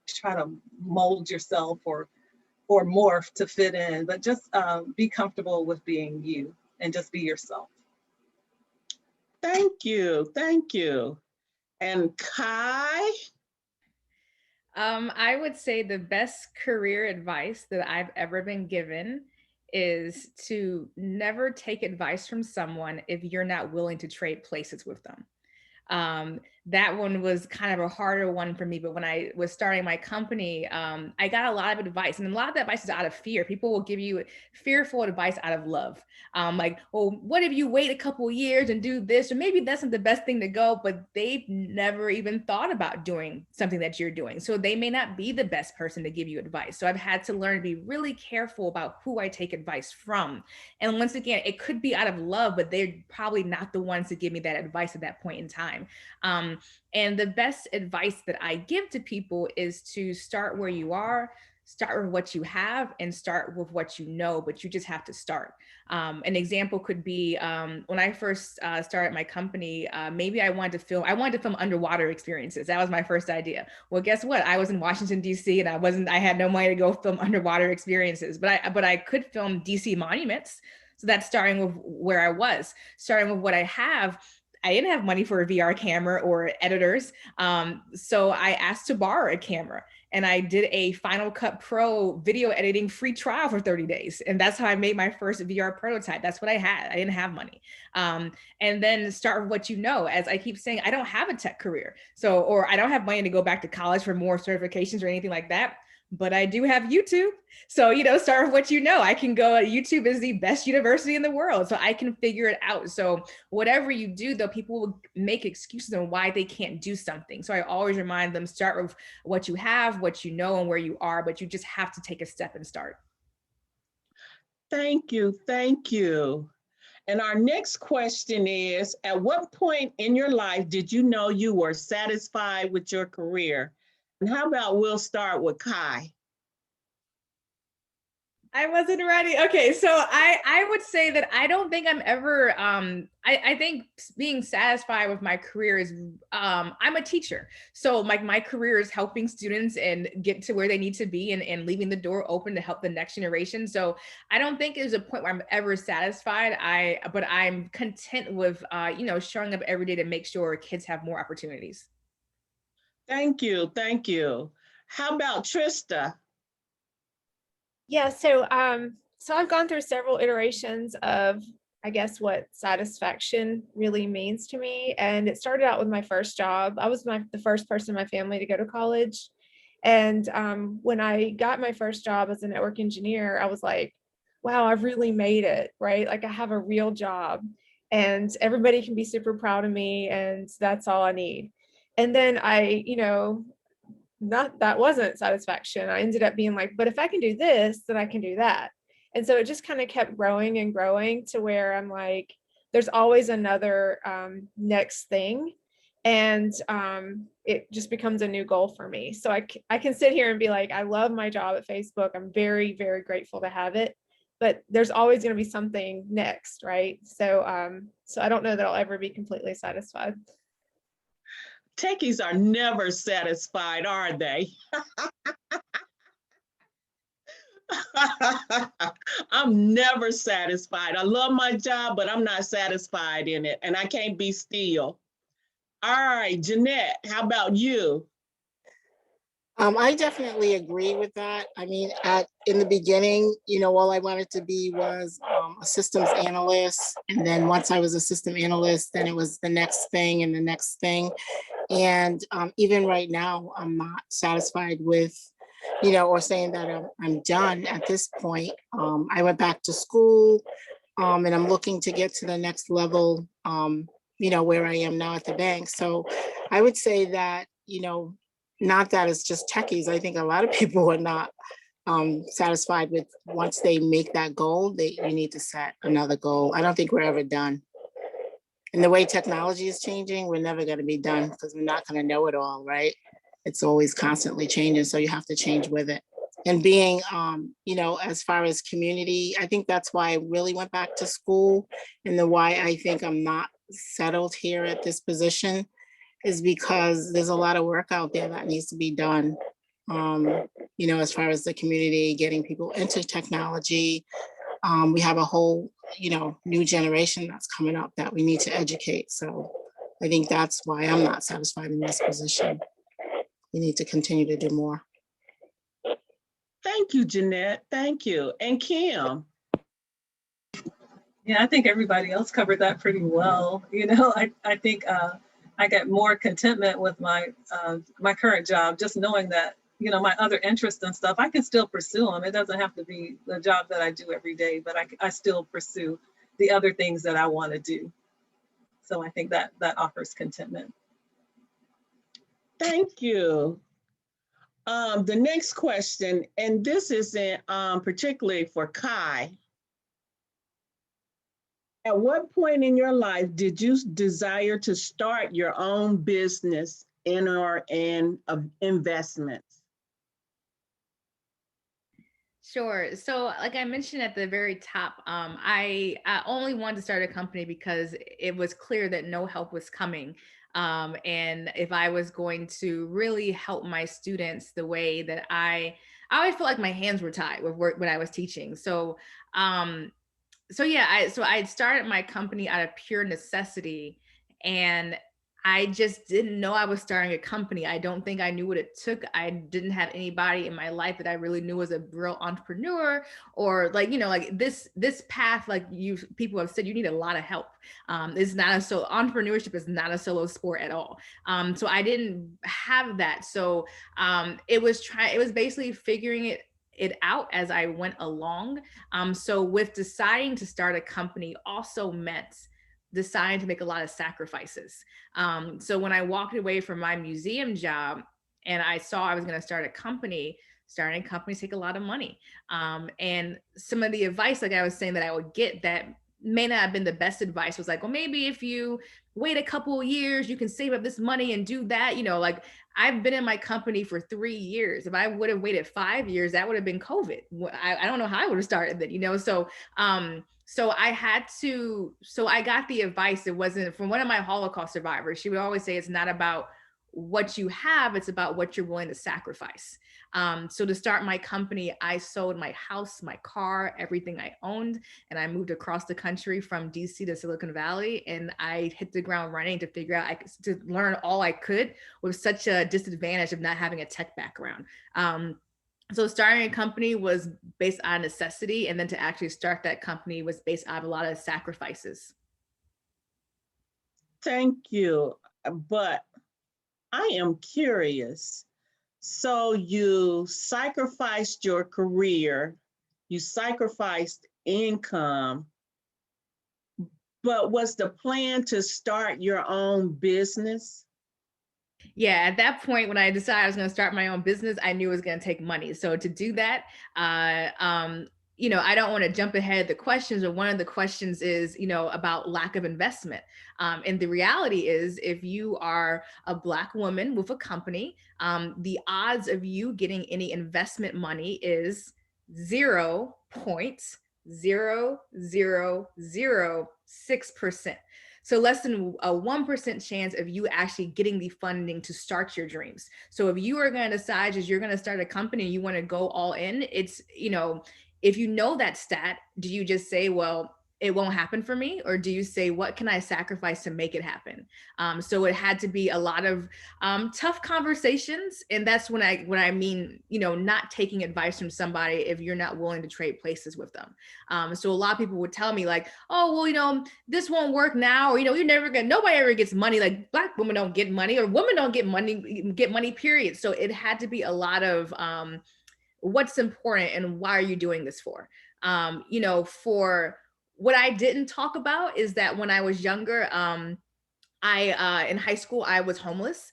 try to mold yourself or morph to fit in, but just be comfortable with being you and just be yourself. Thank you. Thank you. And Kai? I would say the best career advice that I've ever been given is to never take advice from someone if you're not willing to trade places with them. That one was kind of a harder one for me, but when I was starting my company, I got a lot of advice, and a lot of that advice is out of fear. People will give you fearful advice out of love. Like, well, what if you wait a couple of years and do this? Or maybe that's not the best thing to go, but they've never even thought about doing something that you're doing. So they may not be the best person to give you advice. So I've had to learn to be really careful about who I take advice from. And once again, it could be out of love, but they're probably not the ones to give me that advice at that point in time. And the best advice that I give to people is to start where you are, start with what you have, and start with what you know, but you just have to start. An example could be when I first started my company, maybe I wanted to film underwater experiences. That was my first idea. Well, guess what? I was in Washington, D.C. and I had no money to go film underwater experiences, but I could film DC monuments. So that's starting with where I was, starting with what I have. I didn't have money for a VR camera or editors. So I asked to borrow a camera, and I did a Final Cut Pro video editing free trial for 30 days. And that's how I made my first VR prototype. That's what I had. I didn't have money. And then start with what you know. As I keep saying, I don't have a tech career. Or I don't have money to go back to college for more certifications or anything like that. But I do have YouTube. So, start with what you know. I can go, YouTube is the best university in the world. So I can figure it out. So whatever you do, though, people will make excuses on why they can't do something. So I always remind them, start with what you have, what you know, and where you are, but you just have to take a step and start. Thank you. Thank you. And our next question is, at what point in your life did you know you were satisfied with your career? And how about we'll start with Kai? I wasn't ready. Okay, so I would say that I don't think I'm ever, I think being satisfied with my career is, I'm a teacher. So my career is helping students and get to where they need to be and leaving the door open to help the next generation. So I don't think there's a point where I'm ever satisfied. But I'm content with, showing up every day to make sure kids have more opportunities. Thank you. Thank you. How about Trista? Yeah, so I've gone through several iterations of, I guess, what satisfaction really means to me. And it started out with my first job. I was the first person in my family to go to college. And when I got my first job as a network engineer, I was like, wow, I've really made it, right? Like, I have a real job and everybody can be super proud of me, and that's all I need. And then that wasn't satisfaction. I ended up being like, but if I can do this, then I can do that. And so it just kind of kept growing and growing to where I'm like, there's always another next thing. And it just becomes a new goal for me. So I can sit here and be like, I love my job at Facebook. I'm very, very grateful to have it. but there's always going to be something next, right? So so I don't know that I'll ever be completely satisfied. Techies are never satisfied, are they? I'm never satisfied. I love my job, but I'm not satisfied in it, and I can't be still. All right, Jeanette, how about you? I definitely agree with that. I mean, in the beginning, all I wanted to be was a systems analyst. And then once I was a system analyst, then it was the next thing and the next thing. And even right now, I'm not satisfied with, or saying that I'm done at this point. I went back to school and I'm looking to get to the next level, where I am now at the bank. So I would say that, not that it's just techies. I think a lot of people are not satisfied with once they make that goal, you need to set another goal. I don't think we're ever done. And the way technology is changing, we're never going to be done because we're not going to know it all, right? It's always constantly changing. So you have to change with it. And being, as far as community, I think that's why I really went back to school, and why I think I'm not settled here at this position is because there's a lot of work out there that needs to be done. As far as the community, getting people into technology. We have a whole, new generation that's coming up that we need to educate. So I think that's why I'm not satisfied in this position. We need to continue to do more. Thank you, Jeanette. Thank you. And Kim. Yeah, I think everybody else covered that pretty well. I think I get more contentment with my my current job, just knowing that, my other interests and stuff, I can still pursue them. It doesn't have to be the job that I do every day, but I still pursue the other things that I want to do. So I think that offers contentment. Thank you. The next question, and this isn't particularly for Kai. At what point in your life did you desire to start your own business or in investments? Sure. So like I mentioned at the very top, I only wanted to start a company because it was clear that no help was coming. And if I was going to really help my students the way that I always felt like my hands were tied with work when I was teaching. So I started my company out of pure necessity, and I just didn't know I was starting a company. I don't think I knew what it took. I didn't have anybody in my life that I really knew was a real entrepreneur, or this path, people have said, you need a lot of help. Entrepreneurship is not a solo sport at all. So I didn't have that. So it was basically figuring it out as I went along. So with deciding to start a company also meant deciding to make a lot of sacrifices. So when I walked away from my museum job and I saw I was going to start a company, starting companies take a lot of money. And some of the advice, like I was saying, that I would get that may not have been the best advice was like, well, maybe if you wait a couple of years, you can save up this money and do that. I've been in my company for 3 years. If I would have waited 5 years, that would have been COVID. I don't know how I would have started then, So I got the advice. It wasn't from one of my Holocaust survivors. She would always say, it's not about what you have, it's about what you're willing to sacrifice. So to start my company, I sold my house, my car, everything I owned, and I moved across the country from DC to Silicon Valley, and I hit the ground running to figure out to learn all I could with such a disadvantage of not having a tech background. So starting a company was based on necessity, and then to actually start that company was based on a lot of sacrifices. Thank you, but I am curious. So you sacrificed your career, you sacrificed income, but was the plan to start your own business? Yeah, at that point, when I decided I was going to start my own business, I knew it was going to take money. So to do that, I don't want to jump ahead of the questions, but one of the questions is, about lack of investment. And the reality is, if you are a Black woman with a company, the odds of you getting any investment money is 0.0 0.0006%. So less than a 1% chance of you actually getting the funding to start your dreams. So if you are going to decide you're going to start a company and you want to go all in, it's, you know, if you know that stat, do you just say, well, it won't happen for me? Or do you say, what can I sacrifice to make it happen? So it had to be a lot of tough conversations. And that's when I mean, you know, not taking advice from somebody if you're not willing to trade places with them. So a lot of people would tell me like, oh, well, you know, this won't work now. Or, you know, nobody ever gets money. Like Black women don't get money, or women don't get money, period. So it had to be a lot of what's important and why are you doing this for? You know, for what I didn't talk about is that when I was younger, in high school, I was homeless.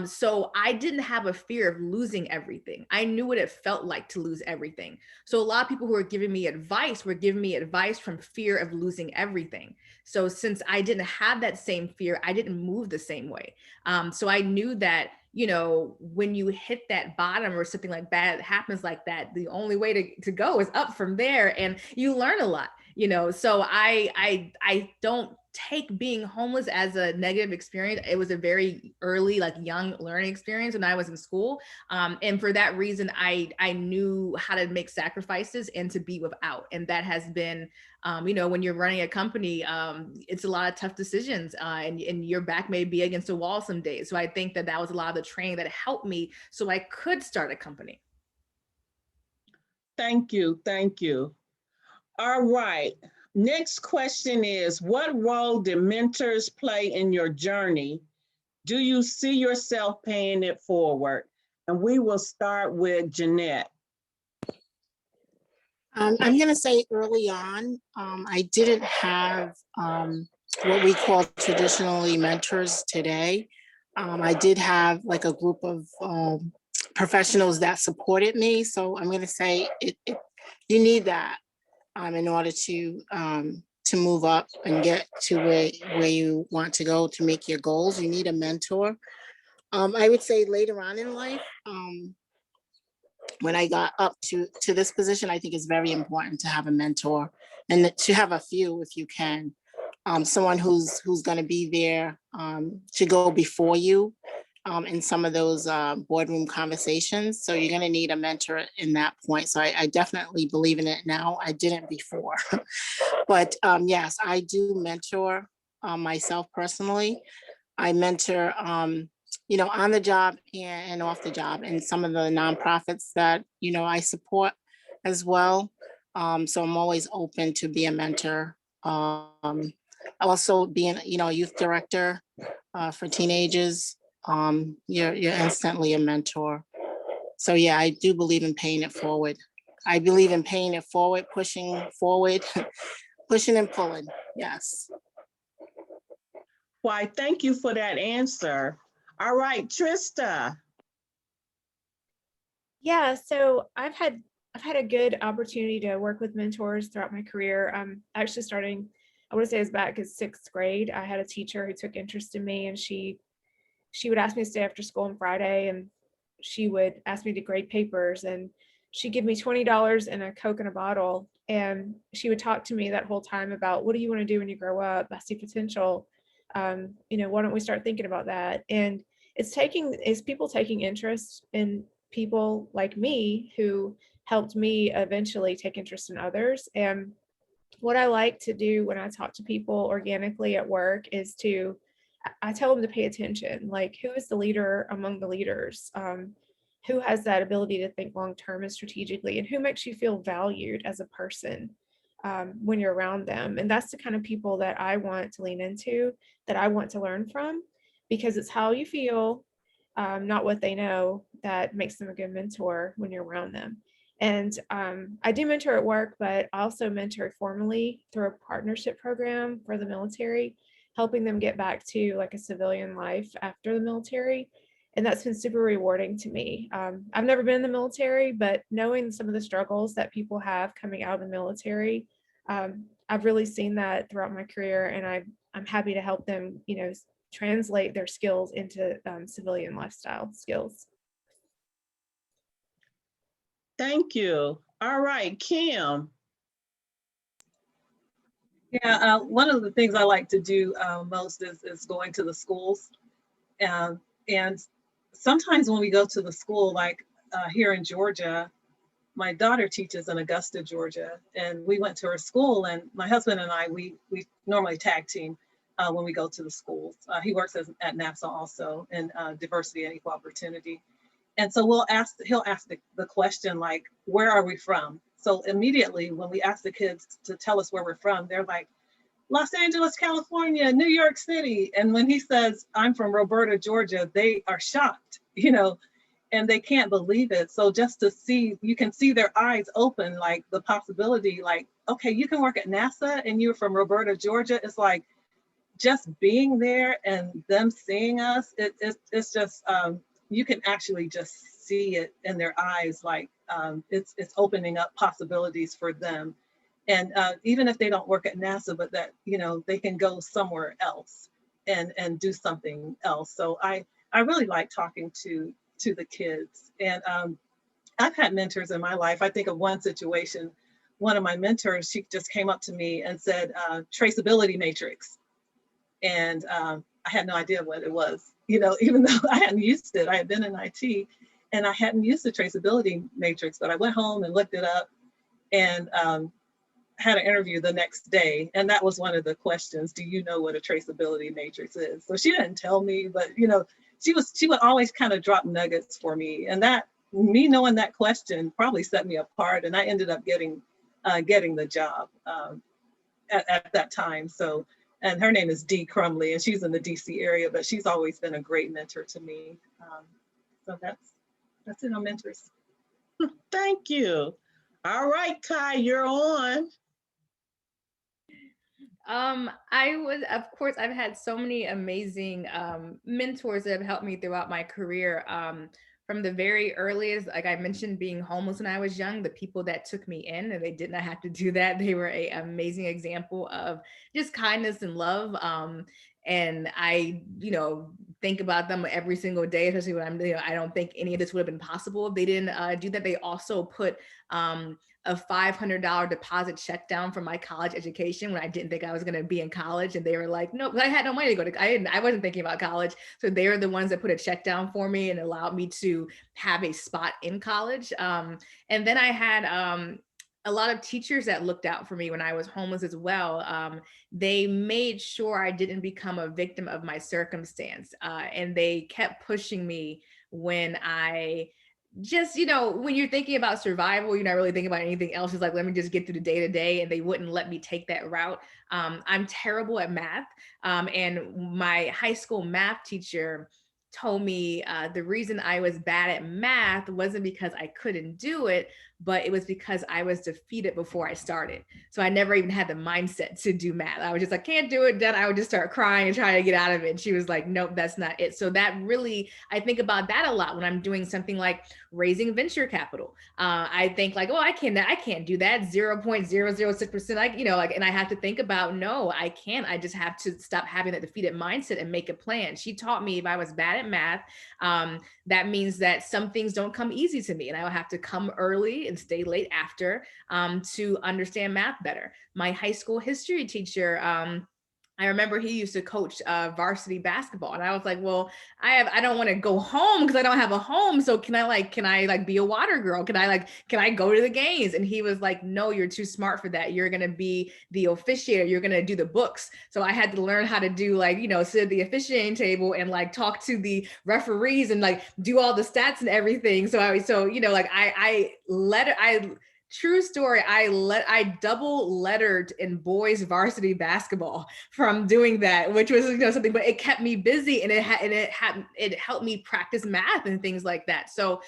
So I didn't have a fear of losing everything. I knew what it felt like to lose everything. So a lot of people who were giving me advice from fear of losing everything. So since I didn't have that same fear, I didn't move the same way. So I knew that, you know, when you hit that bottom or something like that happens like that, the only way to go is up from there, and you learn a lot. You know, so I don't take being homeless as a negative experience. It was a very early, like young learning experience when I was in school. And for that reason, I knew how to make sacrifices and to be without. And that has been, you know, when you're running a company, it's a lot of tough decisions and your back may be against a wall some days. So I think that was a lot of the training that helped me so I could start a company. Thank you. Thank you. All right. Next question is, what role did mentors play in your journey? Do you see yourself paying it forward? And we will start with Jeanette. I'm going to say early on, I didn't have what we call traditionally mentors today. I did have like a group of professionals that supported me. So I'm going to say you need that in order to move up and get to where you want to go to make your goals. You need a mentor. I would say later on in life, when I got up to this position, I think it's very important to have a mentor and to have a few if you can. Someone who's going to be there to go before you in some of those boardroom conversations. So you're going to need a mentor in that point. So I definitely believe in it now. I didn't before. But yes, I do mentor myself personally. I mentor, you know, on the job and off the job, and some of the nonprofits that, you know, I support as well. So I'm always open to be a mentor. Also being, you know, a youth director for teenagers, you're instantly a mentor. So yeah, I do believe in paying it forward. I believe in paying it forward, pushing forward, pushing and pulling. Yes. Why, thank you for that answer. All right, Trista. Yeah, so I've had a good opportunity to work with mentors throughout my career. Actually starting, I want to say it's back in 6th grade. I had a teacher who took interest in me, and she would ask me to stay after school on Friday, and she would ask me to grade papers, and she'd give me $20 and a Coke in a bottle. And she would talk to me that whole time about, what do you want to do when you grow up? I see potential. You know, why don't we start thinking about that? And it's people taking interest in people like me who helped me eventually take interest in others. And what I like to do when I talk to people organically at work is I tell them to pay attention, like who is the leader among the leaders? Who has that ability to think long-term and strategically, and who makes you feel valued as a person when you're around them? And that's the kind of people that I want to lean into, that I want to learn from, because it's how you feel, not what they know, that makes them a good mentor when you're around them. And I do mentor at work, but I also mentor formally through a partnership program for the military, helping them get back to like a civilian life after the military. And that's been super rewarding to me. I've never been in the military, but knowing some of the struggles that people have coming out of the military, I've really seen that throughout my career, and I'm happy to help them, you know, translate their skills into civilian lifestyle skills. Thank you. All right, Kim. Yeah, one of the things I like to do most is going to the schools. And sometimes when we go to the school, like here in Georgia, my daughter teaches in Augusta, Georgia, and we went to her school, and my husband and I, we normally tag team when we go to the schools. He works at NAFSA also in diversity and equal opportunity. And so he'll ask the question like, where are we from? So immediately when we ask the kids to tell us where we're from, they're like, Los Angeles, California, New York City. And when he says, I'm from Roberta, Georgia, they are shocked, and they can't believe it. So just to see, you can see their eyes open, like the possibility, like, okay, you can work at NASA and you're from Roberta, Georgia. It's like just being there and them seeing us, it's just, you can actually just see it in their eyes, like it's opening up possibilities for them. And even if they don't work at NASA, but that, they can go somewhere else and do something else. So I really like talking to the kids. And I've had mentors in my life. I think of one situation, one of my mentors, she just came up to me and said, traceability matrix. And I had no idea what it was, even though I hadn't used it. I had been in IT and I hadn't used the traceability matrix, but I went home and looked it up and had an interview the next day. And that was one of the questions. Do you know what a traceability matrix is? So she didn't tell me, but she would always kind of drop nuggets for me. And that, me knowing that question probably set me apart. And I ended up getting the job at that time. So, and her name is Dee Crumley, and she's in the DC area, but she's always been a great mentor to me. So that's it on mentors. Thank you. All right, Kai, you're on. Of course, I've had so many amazing mentors that have helped me throughout my career. From the very earliest, like I mentioned, being homeless when I was young, the people that took me in, and they did not have to do that. They were an amazing example of just kindness and love. And I, think about them every single day, especially when I don't think any of this would have been possible if they didn't do that. They also put a $500 deposit check down for my college education when I didn't think I was going to be in college. And they were like, no, I had no money to go to, I wasn't thinking about college. So they were the ones that put a check down for me and allowed me to have a spot in college. And then I had a lot of teachers that looked out for me when I was homeless as well. They made sure I didn't become a victim of my circumstance. And they kept pushing me when I just, when you're thinking about survival, you're not really thinking about anything else. It's like, let me just get through the day to day. And they wouldn't let me take that route. I'm terrible at math. And my high school math teacher told me the reason I was bad at math wasn't because I couldn't do it, but it was because I was defeated before I started. So I never even had the mindset to do math. I was just like, can't do it. Then I would just start crying and trying to get out of it. And she was like, nope, that's not it. So that really, I think about that a lot when I'm doing something like raising venture capital. I think like, oh, I can't do that. 0.006%. And I have to think about, no, I can't. I just have to stop having that defeated mindset and make a plan. She taught me if I was bad at math, that means that some things don't come easy to me, and I will have to come early and stay late after to understand math better. My high school history teacher, I remember he used to coach varsity basketball, and I was like, well, I don't want to go home because I don't have a home. So can I be a water girl? Can I go to the games? And he was like, no, you're too smart for that. You're going to be the officiator. You're going to do the books. So I had to learn how to do sit at the officiating table and talk to the referees and do all the stats and everything. True story, I double lettered in boys varsity basketball from doing that, which was something, but it kept me busy and it helped me practice math and things like that. So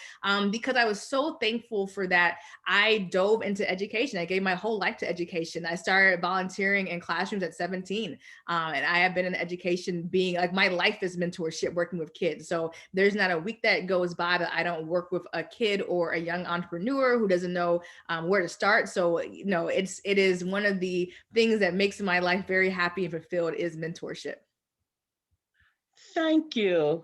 because I was so thankful for that, I dove into education. I gave my whole life to education. I started volunteering in classrooms at 17. And I have been in education being my life is mentorship, working with kids. So there's not a week that goes by that I don't work with a kid or a young entrepreneur who doesn't know where to start. So, it is one of the things that makes my life very happy and fulfilled is mentorship. Thank you.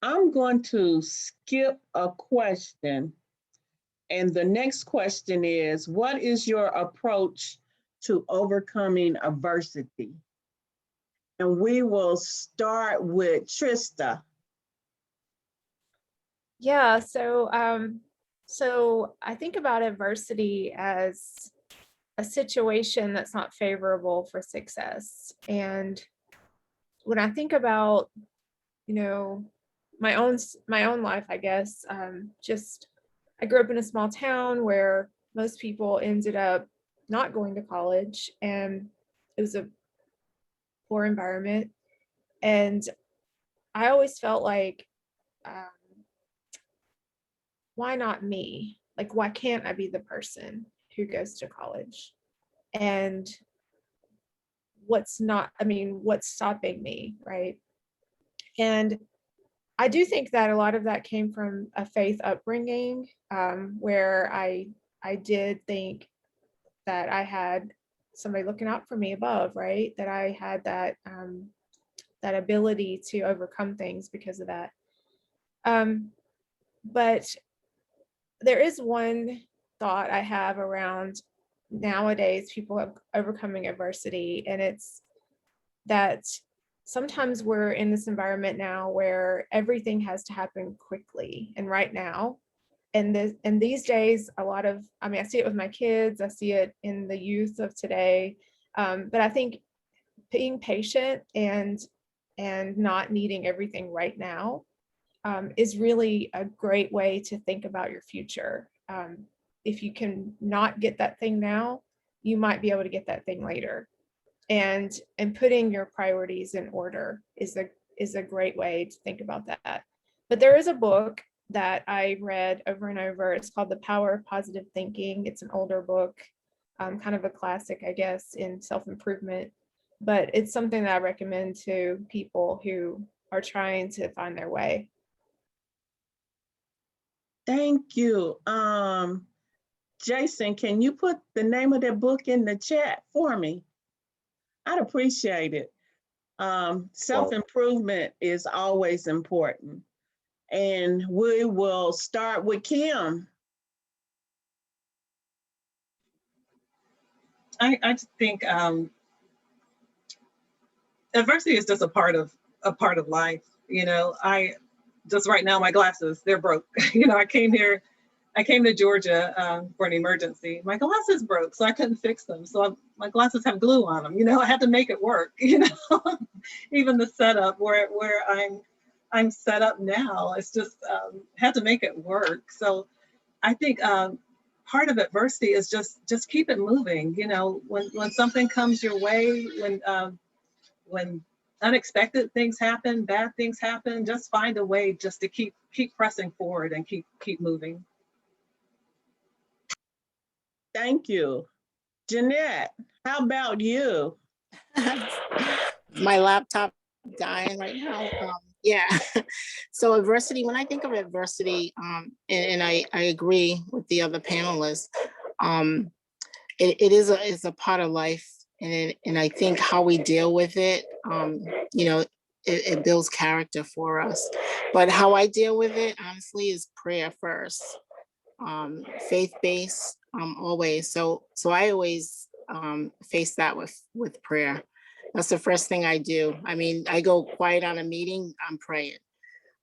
I'm going to skip a question. And the next question is, what is your approach to overcoming adversity. And we will start with Trista. Yeah, so I think about adversity as a situation that's not favorable for success. And when I think about, you know, my own life, I guess, just I grew up in a small town where most people ended up not going to college, and it was a poor environment. And I always felt like, why not me? Like, why can't I be the person who goes to college? And what's stopping me, right? And I do think that a lot of that came from a faith upbringing, where I did think that I had somebody looking out for me above, right? That I had that that ability to overcome things because of that. But there is one thought I have around nowadays people overcoming adversity, and it's that sometimes we're in this environment now where everything has to happen quickly and right now. And these days, I see it with my kids, I see it in the youth of today. But I think being patient and not needing everything right now is really a great way to think about your future. If you can not get that thing now, you might be able to get that thing later. And putting your priorities in order is a great way to think about that. But there is a book that I read over and over. It's called The Power of Positive Thinking. It's an older book, kind of a classic, I guess, in self-improvement. But it's something that I recommend to people who are trying to find their way. Thank you. Jason, can you put the name of that book in the chat for me? I'd appreciate it. Self-improvement is always important. And we will start with Kim. I just think adversity is just a part of life. You know, just right now, my glasses, they're broke. You know, I came to Georgia for an emergency. My glasses broke, so I couldn't fix them. So my glasses have glue on them. You know, I had to make it work. You know, even the setup where I'm set up now, it's just had to make it work. So I think part of adversity is just keep it moving. You know, when something comes your way, when unexpected things happen, bad things happen, just find a way just to keep pressing forward and keep moving. Thank you. Jeanette, how about you? My laptop dying right now. Yeah. So adversity, when I think of adversity, and I agree with the other panelists, it is a part of life. And I think how we deal with it, you know, it builds character for us. But how I deal with it, honestly, is prayer first. Faith-based, always. So I always face that with prayer. That's the first thing I do. I mean, I go quiet on a meeting, I'm praying.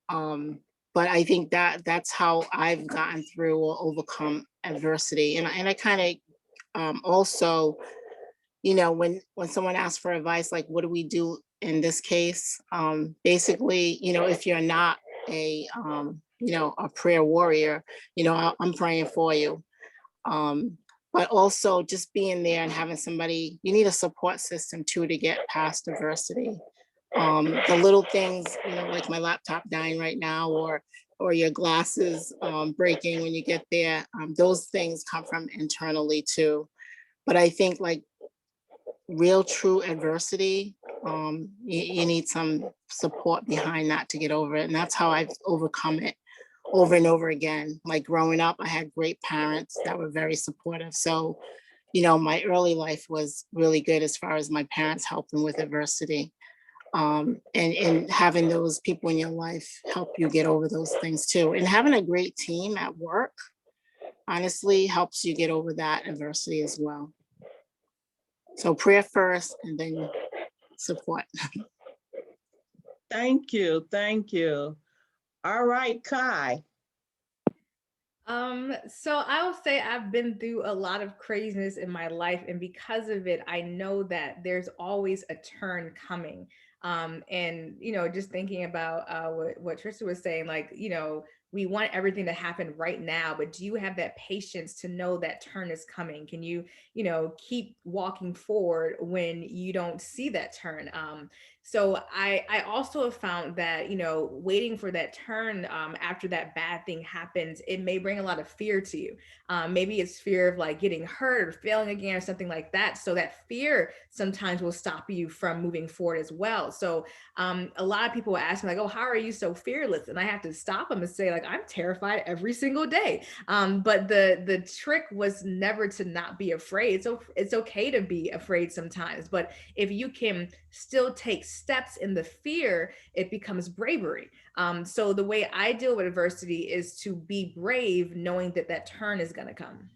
But I think that's how I've gotten through or overcome adversity. And I kind of also, you know, when someone asks for advice, like what do we do in this case? Basically, you know, if you're not a prayer warrior, you know, I'm praying for you. But also just being there and having somebody, you need a support system too to get past adversity. The little things, you know, like my laptop dying right now, or your glasses breaking when you get there, those things come from internally too. But I think like real true adversity, you need some support behind that to get over it. And that's how I've overcome it over and over again. Like growing up, I had great parents that were very supportive. So, you know, my early life was really good as far as my parents helping with adversity. And having those people in your life help you get over those things too. And having a great team at work, honestly, helps you get over that adversity as well. So prayer first and then support. Thank you. Thank you. All right, Kai. So I will say I've been through a lot of craziness in my life, and because of it, I know that there's always a turn coming. And just thinking about what Trista was saying, like, we want everything to happen right now, but do you have that patience to know that turn is coming? Can you, keep walking forward when you don't see that turn? So I also have found that, waiting for that turn after that bad thing happens, it may bring a lot of fear to you. Maybe it's fear of like getting hurt or failing again or something like that. So that fear sometimes will stop you from moving forward as well. So a lot of people ask me like, oh, how are you so fearless? And I have to stop them and say like, I'm terrified every single day. But the trick was never to not be afraid. So it's okay to be afraid sometimes, but if you can still take steps in the fear, it becomes bravery. So the way I deal with adversity is to be brave, knowing that that turn is going to come.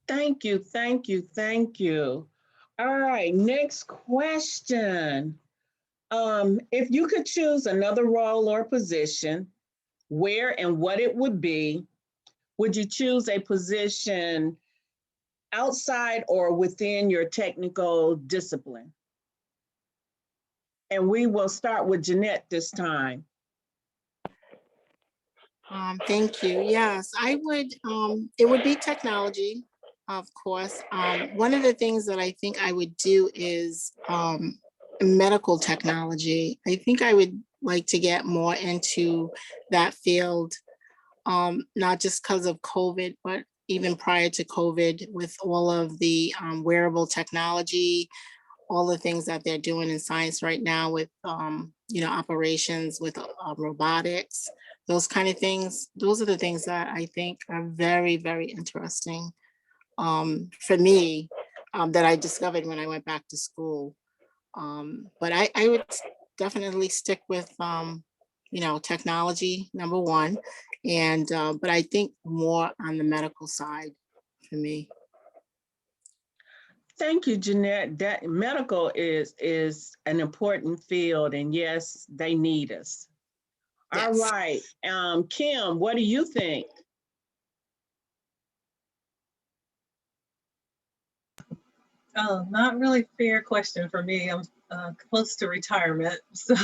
Thank you. Thank you. Thank you. All right, next question. If you could choose another role or position, where and what it would be, would you choose a position outside or within your technical discipline? And we will start with Jeanette this time. Thank you. Yes, I would, it would be technology, of course. One of the things that I think I would do is medical technology. I think I would like to get more into that field, not just because of COVID, but even prior to COVID, with all of the wearable technology, all the things that they're doing in science right now with, operations with robotics, those kind of things. Those are the things that I think are very, very interesting for me, that I discovered when I went back to school. But I would definitely stick with, technology, number one. And, but I think more on the medical side for me. Thank you, Jeanette. That medical is an important field, and yes, they need us. All Yes. right, Kim, what do you think? Oh, not really fair question for me. I'm close to retirement, so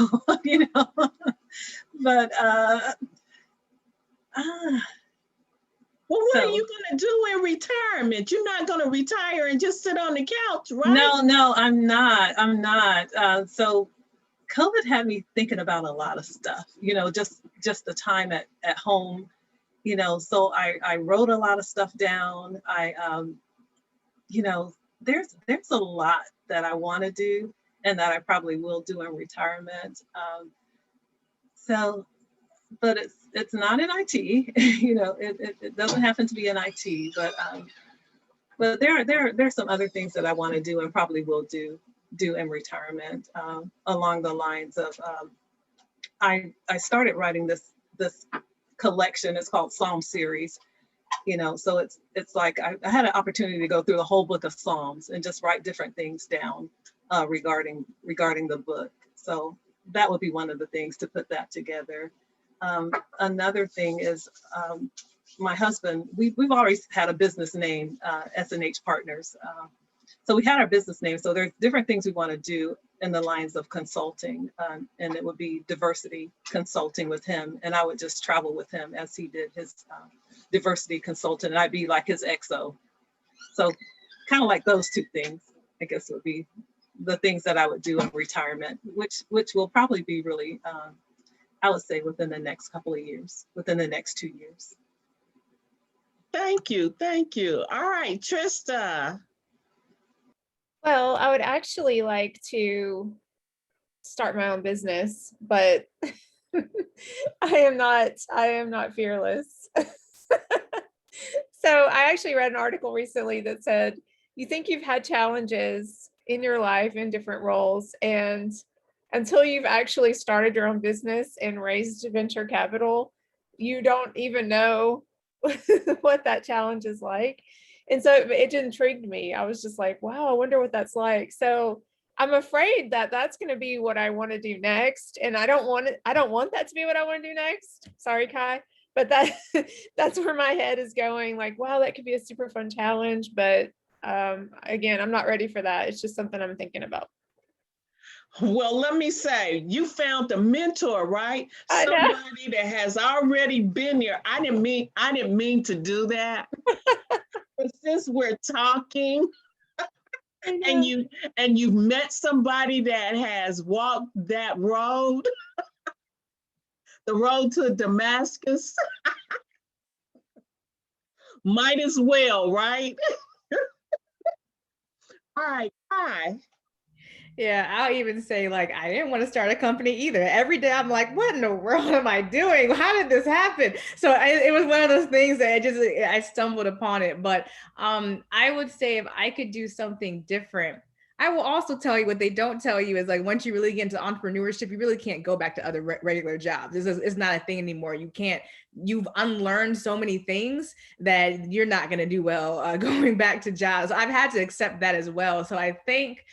but Well, what are so you going to do in retirement? You're not going to retire and just sit on the couch, right? no, I'm not. So COVID had me thinking about a lot of stuff, just the time at home, so I wrote a lot of stuff down. There's a lot that I want to do and that I probably will do in retirement. But it's not in IT, it doesn't happen to be in IT, but there's some other things that I want to do and probably will do in retirement, along the lines of, I started writing this collection. It's called Psalm Series, so it's like I had an opportunity to go through the whole book of Psalms and just write different things down regarding the book. So that would be one of the things, to put that together. Another thing is, my husband, we've always had a business name, S&H Partners. So we had our business name. So there's different things we want to do in the lines of consulting, and it would be diversity consulting with him. And I would just travel with him as he did his diversity consultant, and I'd be like his XO. So kind of like those two things, I guess, would be the things that I would do in retirement, which will probably be really, I would say, within the next couple of years, within the next 2 years. Thank you. Thank you. All right, Trista. Well, I would actually like to start my own business, but I am not fearless. So I actually read an article recently that said, you think you've had challenges in your life in different roles, and until you've actually started your own business and raised venture capital, you don't even know what that challenge is like. And so it intrigued me. I was just like, wow, I wonder what that's like. So I'm afraid that that's going to be what I want to do next. And I don't want that to be what I want to do next. Sorry, Kai. But that's where my head is going. Like, wow, that could be a super fun challenge. But again, I'm not ready for that. It's just something I'm thinking about. Well, let me say, you found a mentor, right? I know. Somebody that has already been there. I didn't mean to do that. But since we're talking and you've met somebody that has walked that road, the road to Damascus, might as well, right? All right, bye. Yeah, I'll even say, like, I didn't want to start a company either. Every day I'm like, what in the world am I doing? How did this happen? So it was one of those things that I stumbled upon it. But I would say if I could do something different, I will also tell you what they don't tell you is, like, once you really get into entrepreneurship, you really can't go back to other regular jobs. It's not a thing anymore. You've unlearned so many things that you're not going to do well going back to jobs. I've had to accept that as well. So I think,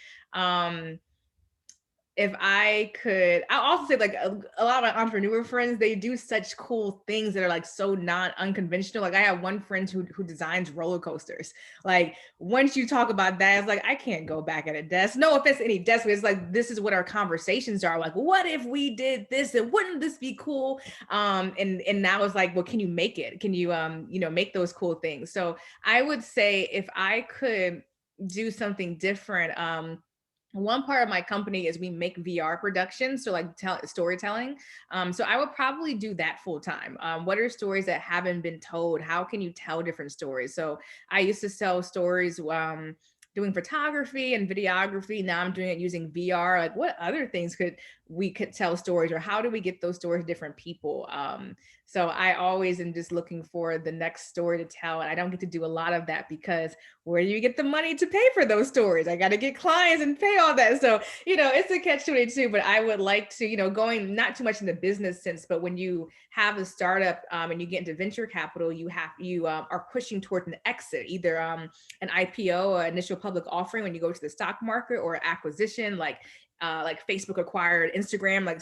if I could, I'll also say, like, a lot of my entrepreneur friends, they do such cool things that are like so unconventional. Like, I have one friend who designs roller coasters. Like, once you talk about that, it's like, I can't go back at a desk. No offense to any desk, but it's like, this is what our conversations are. Like, what if we did this, and wouldn't this be cool? And now it's like, well, can you make it? Can you, make those cool things? So I would say if I could do something different, one part of my company is we make VR productions, so like storytelling. So I would probably do that full time. What are stories that haven't been told? How can you tell different stories? So I used to tell stories doing photography and videography. Now I'm doing it using VR. Like, what other things we could tell stories, or how do we get those stories to different people? So I always am just looking for the next story to tell. And I don't get to do a lot of that because where do you get the money to pay for those stories? I got to get clients and pay all that. So, it's a catch-22, but I would like to, going not too much in the business sense, but when you have a startup and you get into venture capital, you are pushing towards an exit, either an IPO, or initial public offering when you go to the stock market, or acquisition, like Facebook acquired Instagram,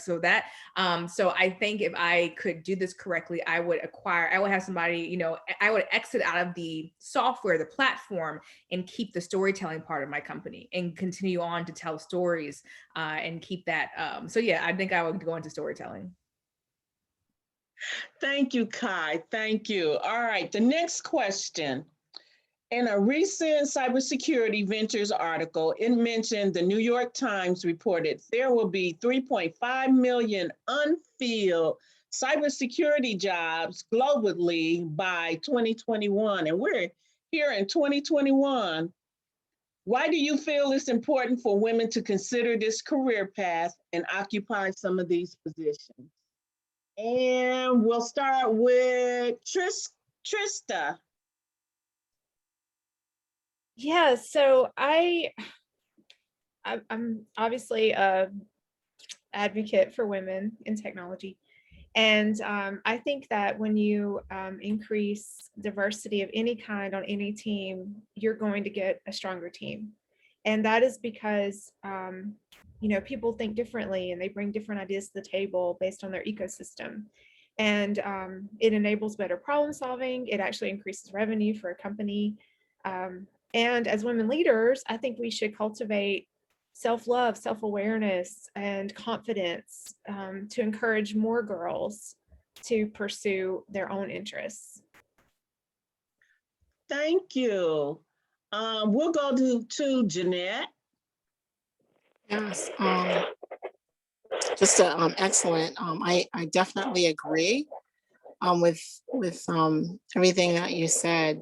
so I think if I could do this correctly, I would have somebody, I would exit out of the software, the platform, and keep the storytelling part of my company and continue on to tell stories and keep that. So yeah, I think I would go into storytelling. Thank you, Kai. Thank you. All right, the next question. In a recent cybersecurity ventures article, it mentioned the New York Times reported there will be 3.5 million unfilled cybersecurity jobs globally by 2021. And we're here in 2021. Why do you feel it's important for women to consider this career path and occupy some of these positions? And we'll start with Trista. Yeah, so I'm obviously a advocate for women in technology. And I think that when you increase diversity of any kind on any team, you're going to get a stronger team. And that is because, people think differently and they bring different ideas to the table based on their ecosystem. And it enables better problem solving. It actually increases revenue for a company. And as women leaders, I think we should cultivate self-love, self-awareness, and confidence to encourage more girls to pursue their own interests. Thank you. We'll go to Jeanette. Yes, just excellent. I definitely agree with everything that you said.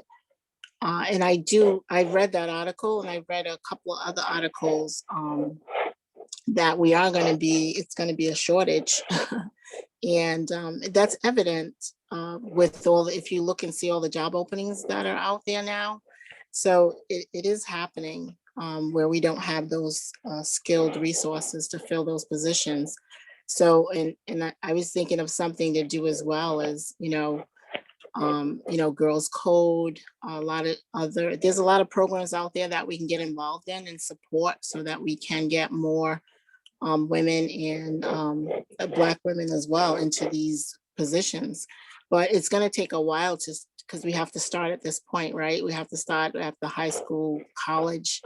And I read that article, and I read a couple of other articles that it's going to be a shortage. And that's evident if you look and see all the job openings that are out there now. So it is happening where we don't have those skilled resources to fill those positions. So, and I was thinking of something to do as well as, Girls Code, there's a lot of programs out there that we can get involved in and support so that we can get more women and Black women as well into these positions. But it's going to take a while because we have to start at this point, right? We have to start at the high school, college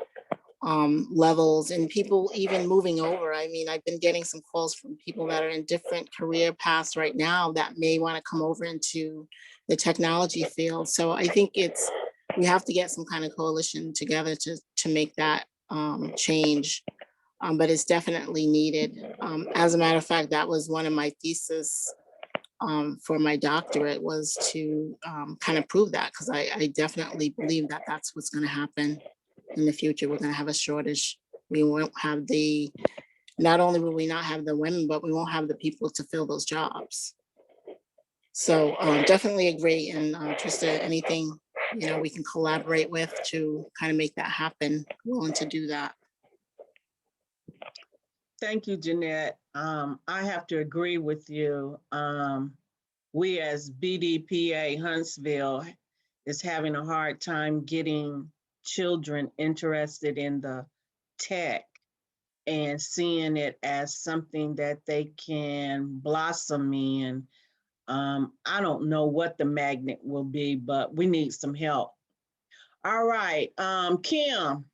levels, and people even moving over. I mean, I've been getting some calls from people that are in different career paths right now that may want to come over into the technology field. So I think we have to get some kind of coalition together to make that change. But it's definitely needed. As a matter of fact, that was one of my thesis for my doctorate, was to kind of prove that, because I definitely believe that that's what's going to happen in the future. We're going to have a shortage. We won't have not only will we not have the women, but we won't have the people to fill those jobs. So definitely agree. And Trista, anything we can collaborate with to kind of make that happen, willing to do that. Thank you, Jeanette. I have to agree with you. We as BDPA Huntsville is having a hard time getting children interested in the tech and seeing it as something that they can blossom in. I don't know what the magnet will be, but we need some help. All right, Kim.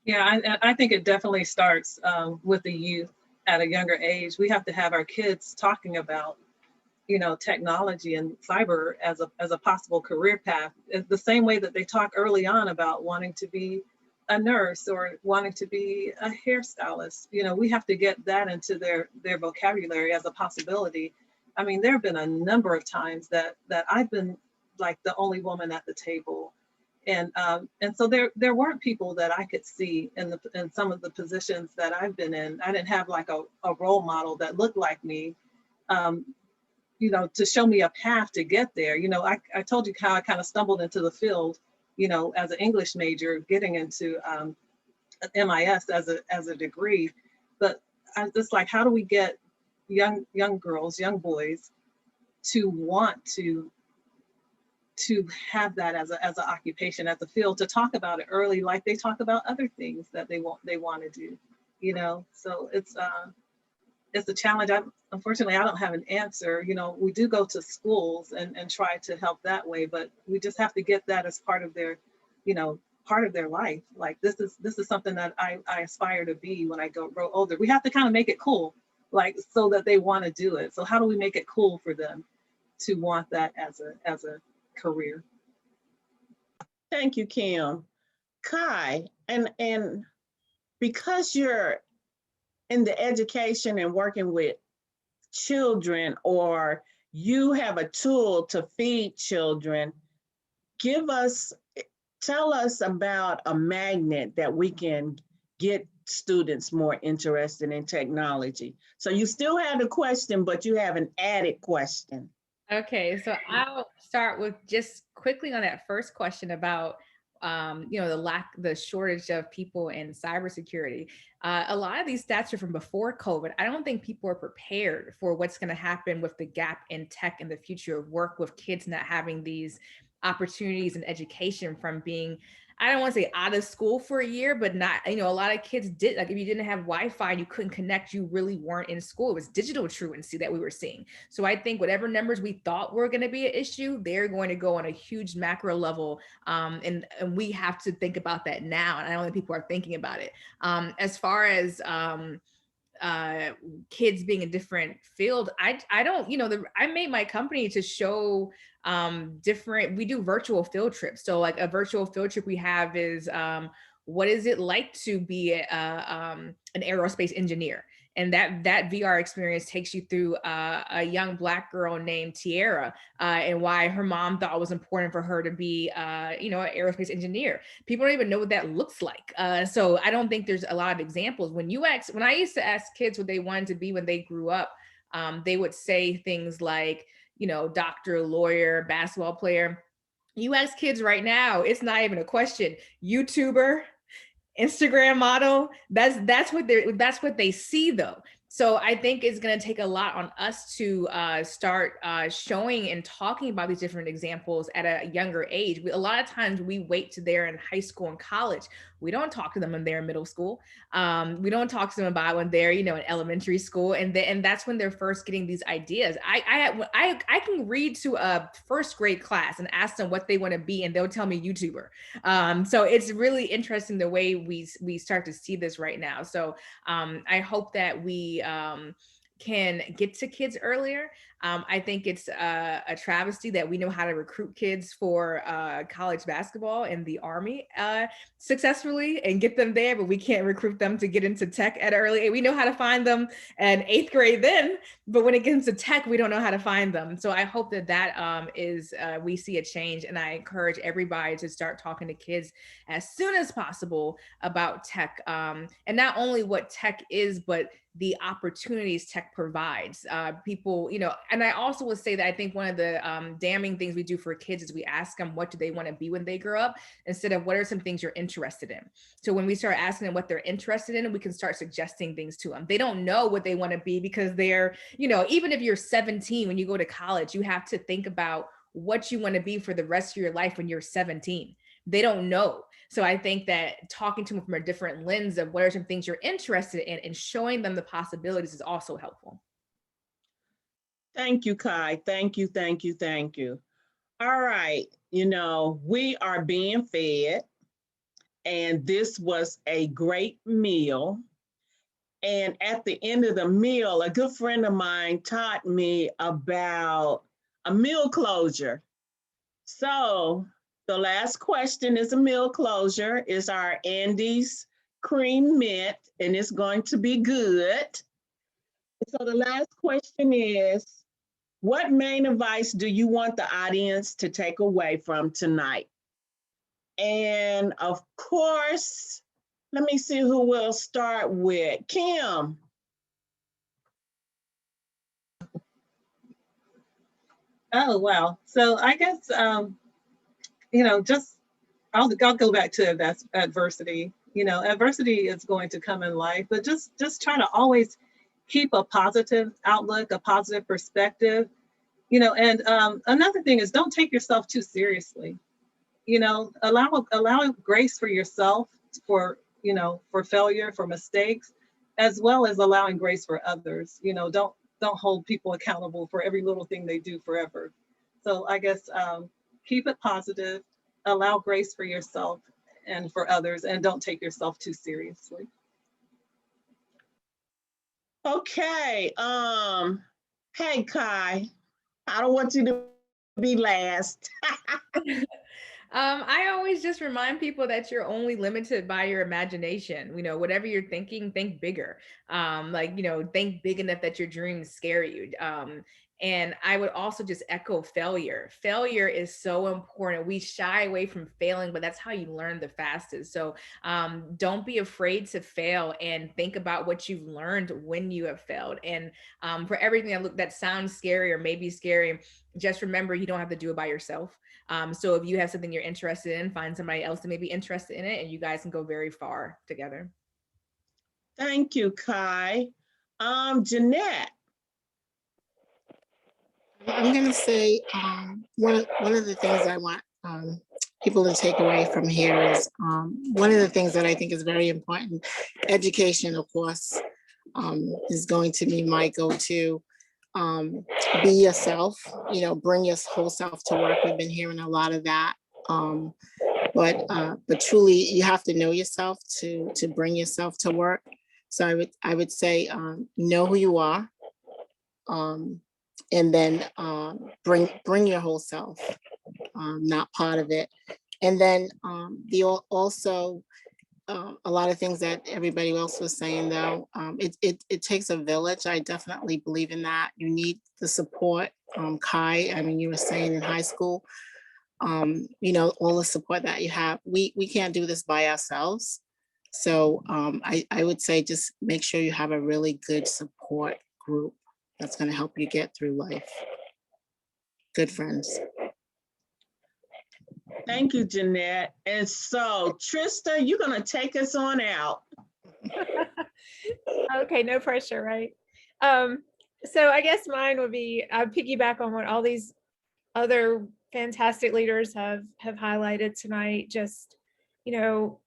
Yeah, I think it definitely starts with the youth at a younger age. We have to have our kids talking about, technology and cyber as a possible career path. It's the same way that they talk early on about wanting to be a nurse or wanting to be a hairstylist. We have to get that into their vocabulary as a possibility. I mean, there have been a number of times that I've been like the only woman at the table. And so there weren't people that I could see in some of the positions that I've been in. I didn't have like a role model that looked like me, to show me a path to get there. I told you how I kind of stumbled into the field, as an English major, getting into MIS as a degree. But I just like, how do we get young girls, young boys to want to have that as an occupation, as a field, to talk about it early, like they talk about other things that they want to do, So it's a challenge. Unfortunately, I don't have an answer. We do go to schools and try to help that way, but we just have to get that as part of their life. Like this is something that I aspire to be when I grow older. We have to kind of make it cool, like so that they want to do it. So how do we make it cool for them to want that as a career? Thank you, Kim. Kai, and because you're in the education and working with children, or you have a tool to feed children, tell us about a magnet that we can get students more interested in technology. So you still have the question, but you have an added question. Okay, so I'll start with just quickly on that first question about the shortage of people in cybersecurity. A lot of these stats are from before COVID. I don't think people are prepared for what's going to happen with the gap in tech and the future of work, with kids not having these opportunities and education from being, I don't want to say out of school for a year, but not, a lot of kids did, like if you didn't have Wi-Fi and you couldn't connect, you really weren't in school. It was digital truancy that we were seeing. So I think whatever numbers we thought were going to be an issue, they're going to go on a huge macro level. And we have to think about that now. And I don't think people are thinking about it. As far as kids being a different field, I don't, I made my company to show we do virtual field trips. So like a virtual field trip we have is what is it like to be an aerospace engineer? And that VR experience takes you through a young Black girl named Tiara and why her mom thought it was important for her to be, an aerospace engineer. People don't even know what that looks like. So I don't think there's a lot of examples. When I used to ask kids what they wanted to be when they grew up, they would say things like, doctor, lawyer, basketball player. You ask kids right now, it's not even a question. YouTuber, Instagram model, that's what they see though. So I think it's going to take a lot on us to start showing and talking about these different examples at a younger age. A lot of times we wait to they're in high school and college. We don't talk to them when they're in middle school. We don't talk to them about when they're, in elementary school, and that's when they're first getting these ideas. I can read to a first grade class and ask them what they want to be, and they'll tell me YouTuber. So it's really interesting the way we start to see this right now. So I hope that we can get to kids earlier. I think it's a travesty that we know how to recruit kids for college basketball and the Army successfully and get them there, but we can't recruit them to get into tech at an early age. We know how to find them in 8th grade then, but when it gets into tech, we don't know how to find them. So I hope that we see a change, and I encourage everybody to start talking to kids as soon as possible about tech, and not only what tech is, but the opportunities tech provides. People, and I also would say that I think one of the damning things we do for kids is we ask them, what do they want to be when they grow up, instead of what are some things you're interested in. So when we start asking them what they're interested in, we can start suggesting things to them. They don't know what they want to be because they're, even if you're 17, when you go to college, you have to think about what you want to be for the rest of your life when you're 17. They don't know. So I think that talking to them from a different lens of what are some things you're interested in and showing them the possibilities is also helpful. Thank you, Kai. Thank you, thank you, thank you. All right, we are being fed, and this was a great meal. And at the end of the meal, a good friend of mine taught me about a meal closure. So the last question is a meal closure, is our Andes cream mint, and it's going to be good. So the last question is, what main advice do you want the audience to take away from tonight? And of course, let me see who we'll start with. Kim. Oh, wow. So I guess, I'll go back to adversity. Adversity is going to come in life, but just try to always keep a positive outlook, a positive perspective, and another thing is don't take yourself too seriously. Allow grace for yourself for failure, for mistakes, as well as allowing grace for others. Don't hold people accountable for every little thing they do forever. So I guess keep it positive, allow grace for yourself and for others, and don't take yourself too seriously. Okay, hey Kai, I don't want you to be last. I always just remind people that you're only limited by your imagination. Whatever you're thinking, think bigger. Think big enough that your dreams scare you. And I would also just echo failure. Failure is so important. We shy away from failing, but that's how you learn the fastest. So don't be afraid to fail, and think about what you've learned when you have failed. And for everything that sounds scary or maybe scary, just remember you don't have to do it by yourself. So if you have something you're interested in, find somebody else that may be interested in it, and you guys can go very far together. Thank you, Kai. Jeanette. I'm going to say one of the things I want people to take away from here is one of the things that I think is very important. Education, of course, is going to be my go-to. Be yourself, bring your whole self to work. We've been hearing a lot of that. But truly, you have to know yourself to bring yourself to work. So I would say know who you are. And then bring your whole self, not part of it. And then also a lot of things that everybody else was saying, though, it takes a village. I definitely believe in that. You need the support. Kai, you were saying in high school, all the support that you have. We can't do this by ourselves. So I would say just make sure you have a really good support group that's going to help you get through life. Good friends. Thank you, Jeanette. And so, Trista, you're going to take us on out. Okay, no pressure, right? So I guess mine would be, I piggyback on what all these other fantastic leaders have highlighted tonight. Just, you know,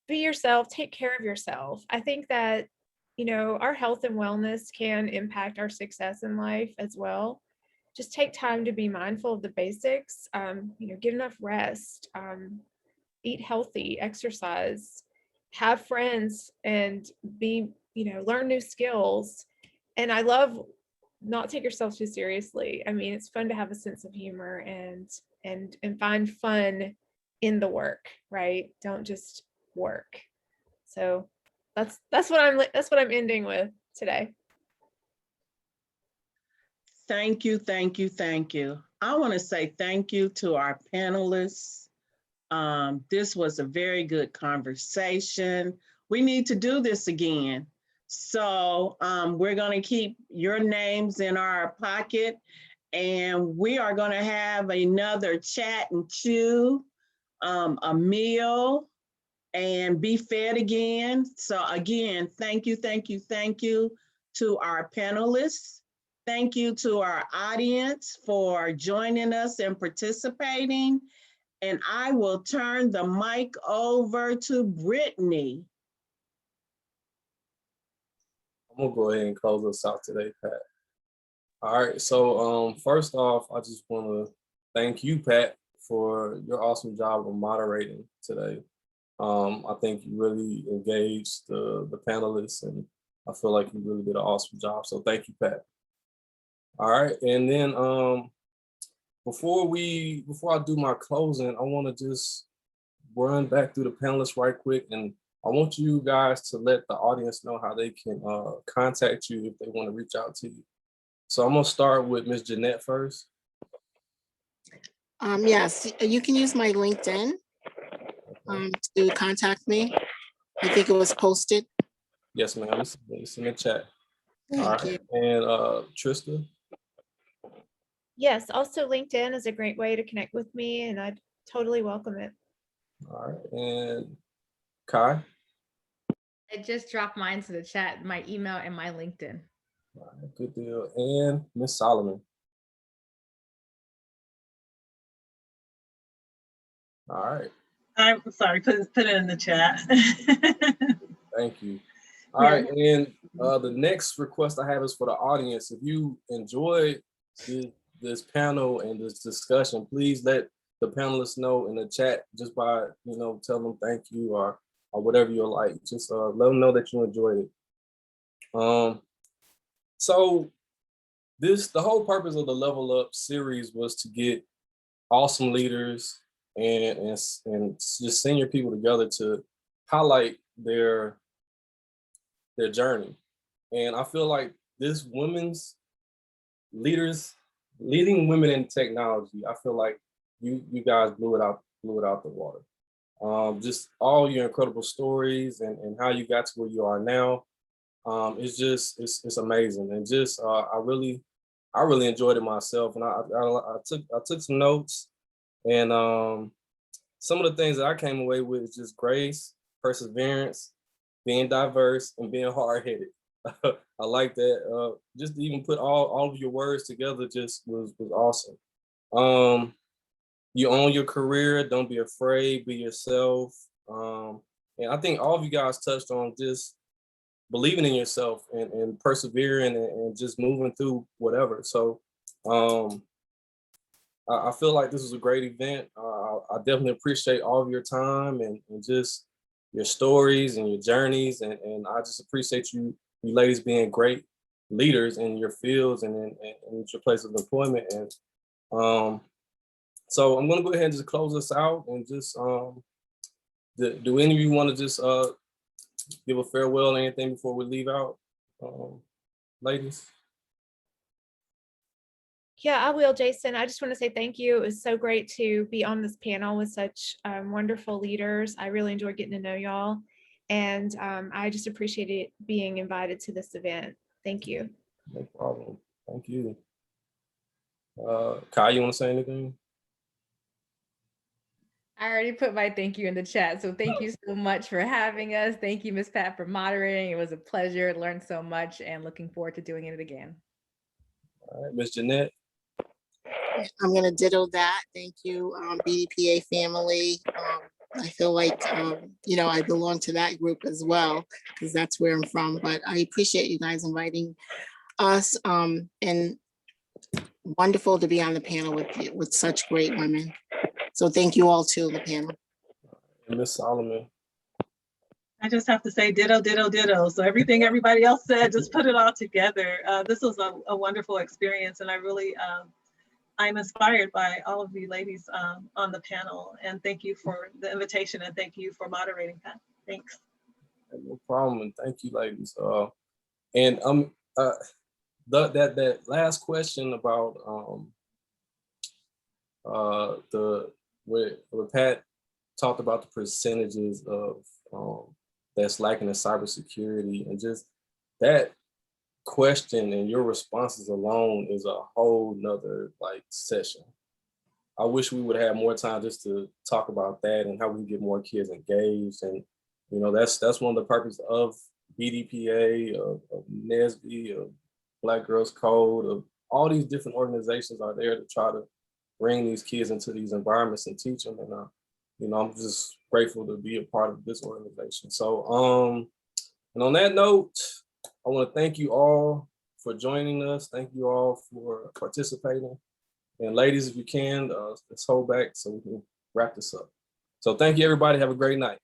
be yourself, take care of yourself. I think that, you know, our health and wellness can impact our success in life as well. Just take time to be mindful of the basics, you know, get enough rest, eat healthy, exercise, have friends, and be, you know, learn new skills. And I love not take yourself too seriously. I mean, it's fun to have a sense of humor and find fun in the work, right? Don't just work. So that's what I'm ending with today. Thank you, thank you, thank you. I want to say thank you to our panelists. This was a very good conversation. We need to do this again. So we're going to keep your names in our pocket, and we are going to have another chat and chew, a meal, and be fed again. So again, thank you, thank you, thank you to our panelists. Thank you to our audience for joining us and participating. And I will turn the mic over to Brittany. I'm gonna go ahead and close us out today, Pat. All right, so first off, I just want to thank you, Pat, for your awesome job of moderating today. I think you really engaged the panelists, and I feel like you really did an awesome job. So thank you, Pat. All right, and then before I do my closing, I want to just run back through the panelists right quick, and I want you guys to let the audience know how they can contact you if they want to reach out to you. So I'm gonna start with Ms. Jeanette first. Yes, you can use my LinkedIn to contact me. I think it was posted. Yes, ma'am. It's in the chat. Thank All right, you. and Trista. Yes, also LinkedIn is a great way to connect with me, and I'd totally welcome it. All right, and Kai. I just dropped mine to the chat, my email and my LinkedIn. All right, good deal. And Miss Solomon. All right. I'm sorry, put it in the chat. Thank you. All right, and the next request I have is for the audience. If you enjoyed this panel and this discussion, please let the panelists know in the chat just by, you know, tell them thank you or whatever you like. Just let them know that you enjoyed it. So the whole purpose of the Level Up series was to get awesome leaders and just senior people together to highlight their journey. And I feel like this women's leading women in technology, I feel like you guys blew it out the water. Just all your incredible stories and how you got to where you are now. It's amazing. And just I really enjoyed it myself. And I took some notes, and some of the things that I came away with is just grace, perseverance, being diverse, and being hard-headed. I like that. Just to even put all of your words together just was awesome. You own your career, don't be afraid, be yourself. And I think all of you guys touched on just believing in yourself and persevering and just moving through whatever. So I feel like this was a great event. I definitely appreciate all of your time and just your stories and your journeys. And I just appreciate you ladies being great leaders in your fields and in your place of employment. And so I'm gonna go ahead and just close this out and just, do any of you wanna just give a farewell or anything before we leave out, ladies? Yeah, I will, Jason. I just want to say thank you. It was so great to be on this panel with such wonderful leaders. I really enjoyed getting to know y'all. And I just appreciated being invited to this event. Thank you. No problem. Thank you. Kai, you want to say anything? I already put my thank you in the chat. So thank you so much for having us. Thank you, Ms. Pat, for moderating. It was a pleasure. Learned so much and looking forward to doing it again. All right, Ms. Jeanette. I'm gonna ditto that. Thank you, BDPA family. I feel like, you know, I belong to that group as well, because that's where I'm from, but I appreciate you guys inviting us, and wonderful to be on the panel with such great women. So thank you all too, the panel. And Ms. Solomon. I just have to say ditto, ditto, ditto. So everything everybody else said, just put it all together. This was a wonderful experience, and I really, I'm inspired by all of you ladies on the panel, and thank you for the invitation, and thank you for moderating that. Thanks. No problem, and thank you, ladies. And that last question about where Pat talked about the percentages of that's lacking in cybersecurity, and just that question and your responses alone is a whole nother like session. I wish we would have more time just to talk about that and how we can get more kids engaged. And you know, that's one of the purposes of BDPA, of NSB, of Black Girls Code, of all these different organizations are there to try to bring these kids into these environments and teach them. And you know, I'm just grateful to be a part of this organization. So and on that note, I want to thank you all for joining us. Thank you all for participating. And ladies, if you can, let's hold back so we can wrap this up. So thank you, everybody. Have a great night.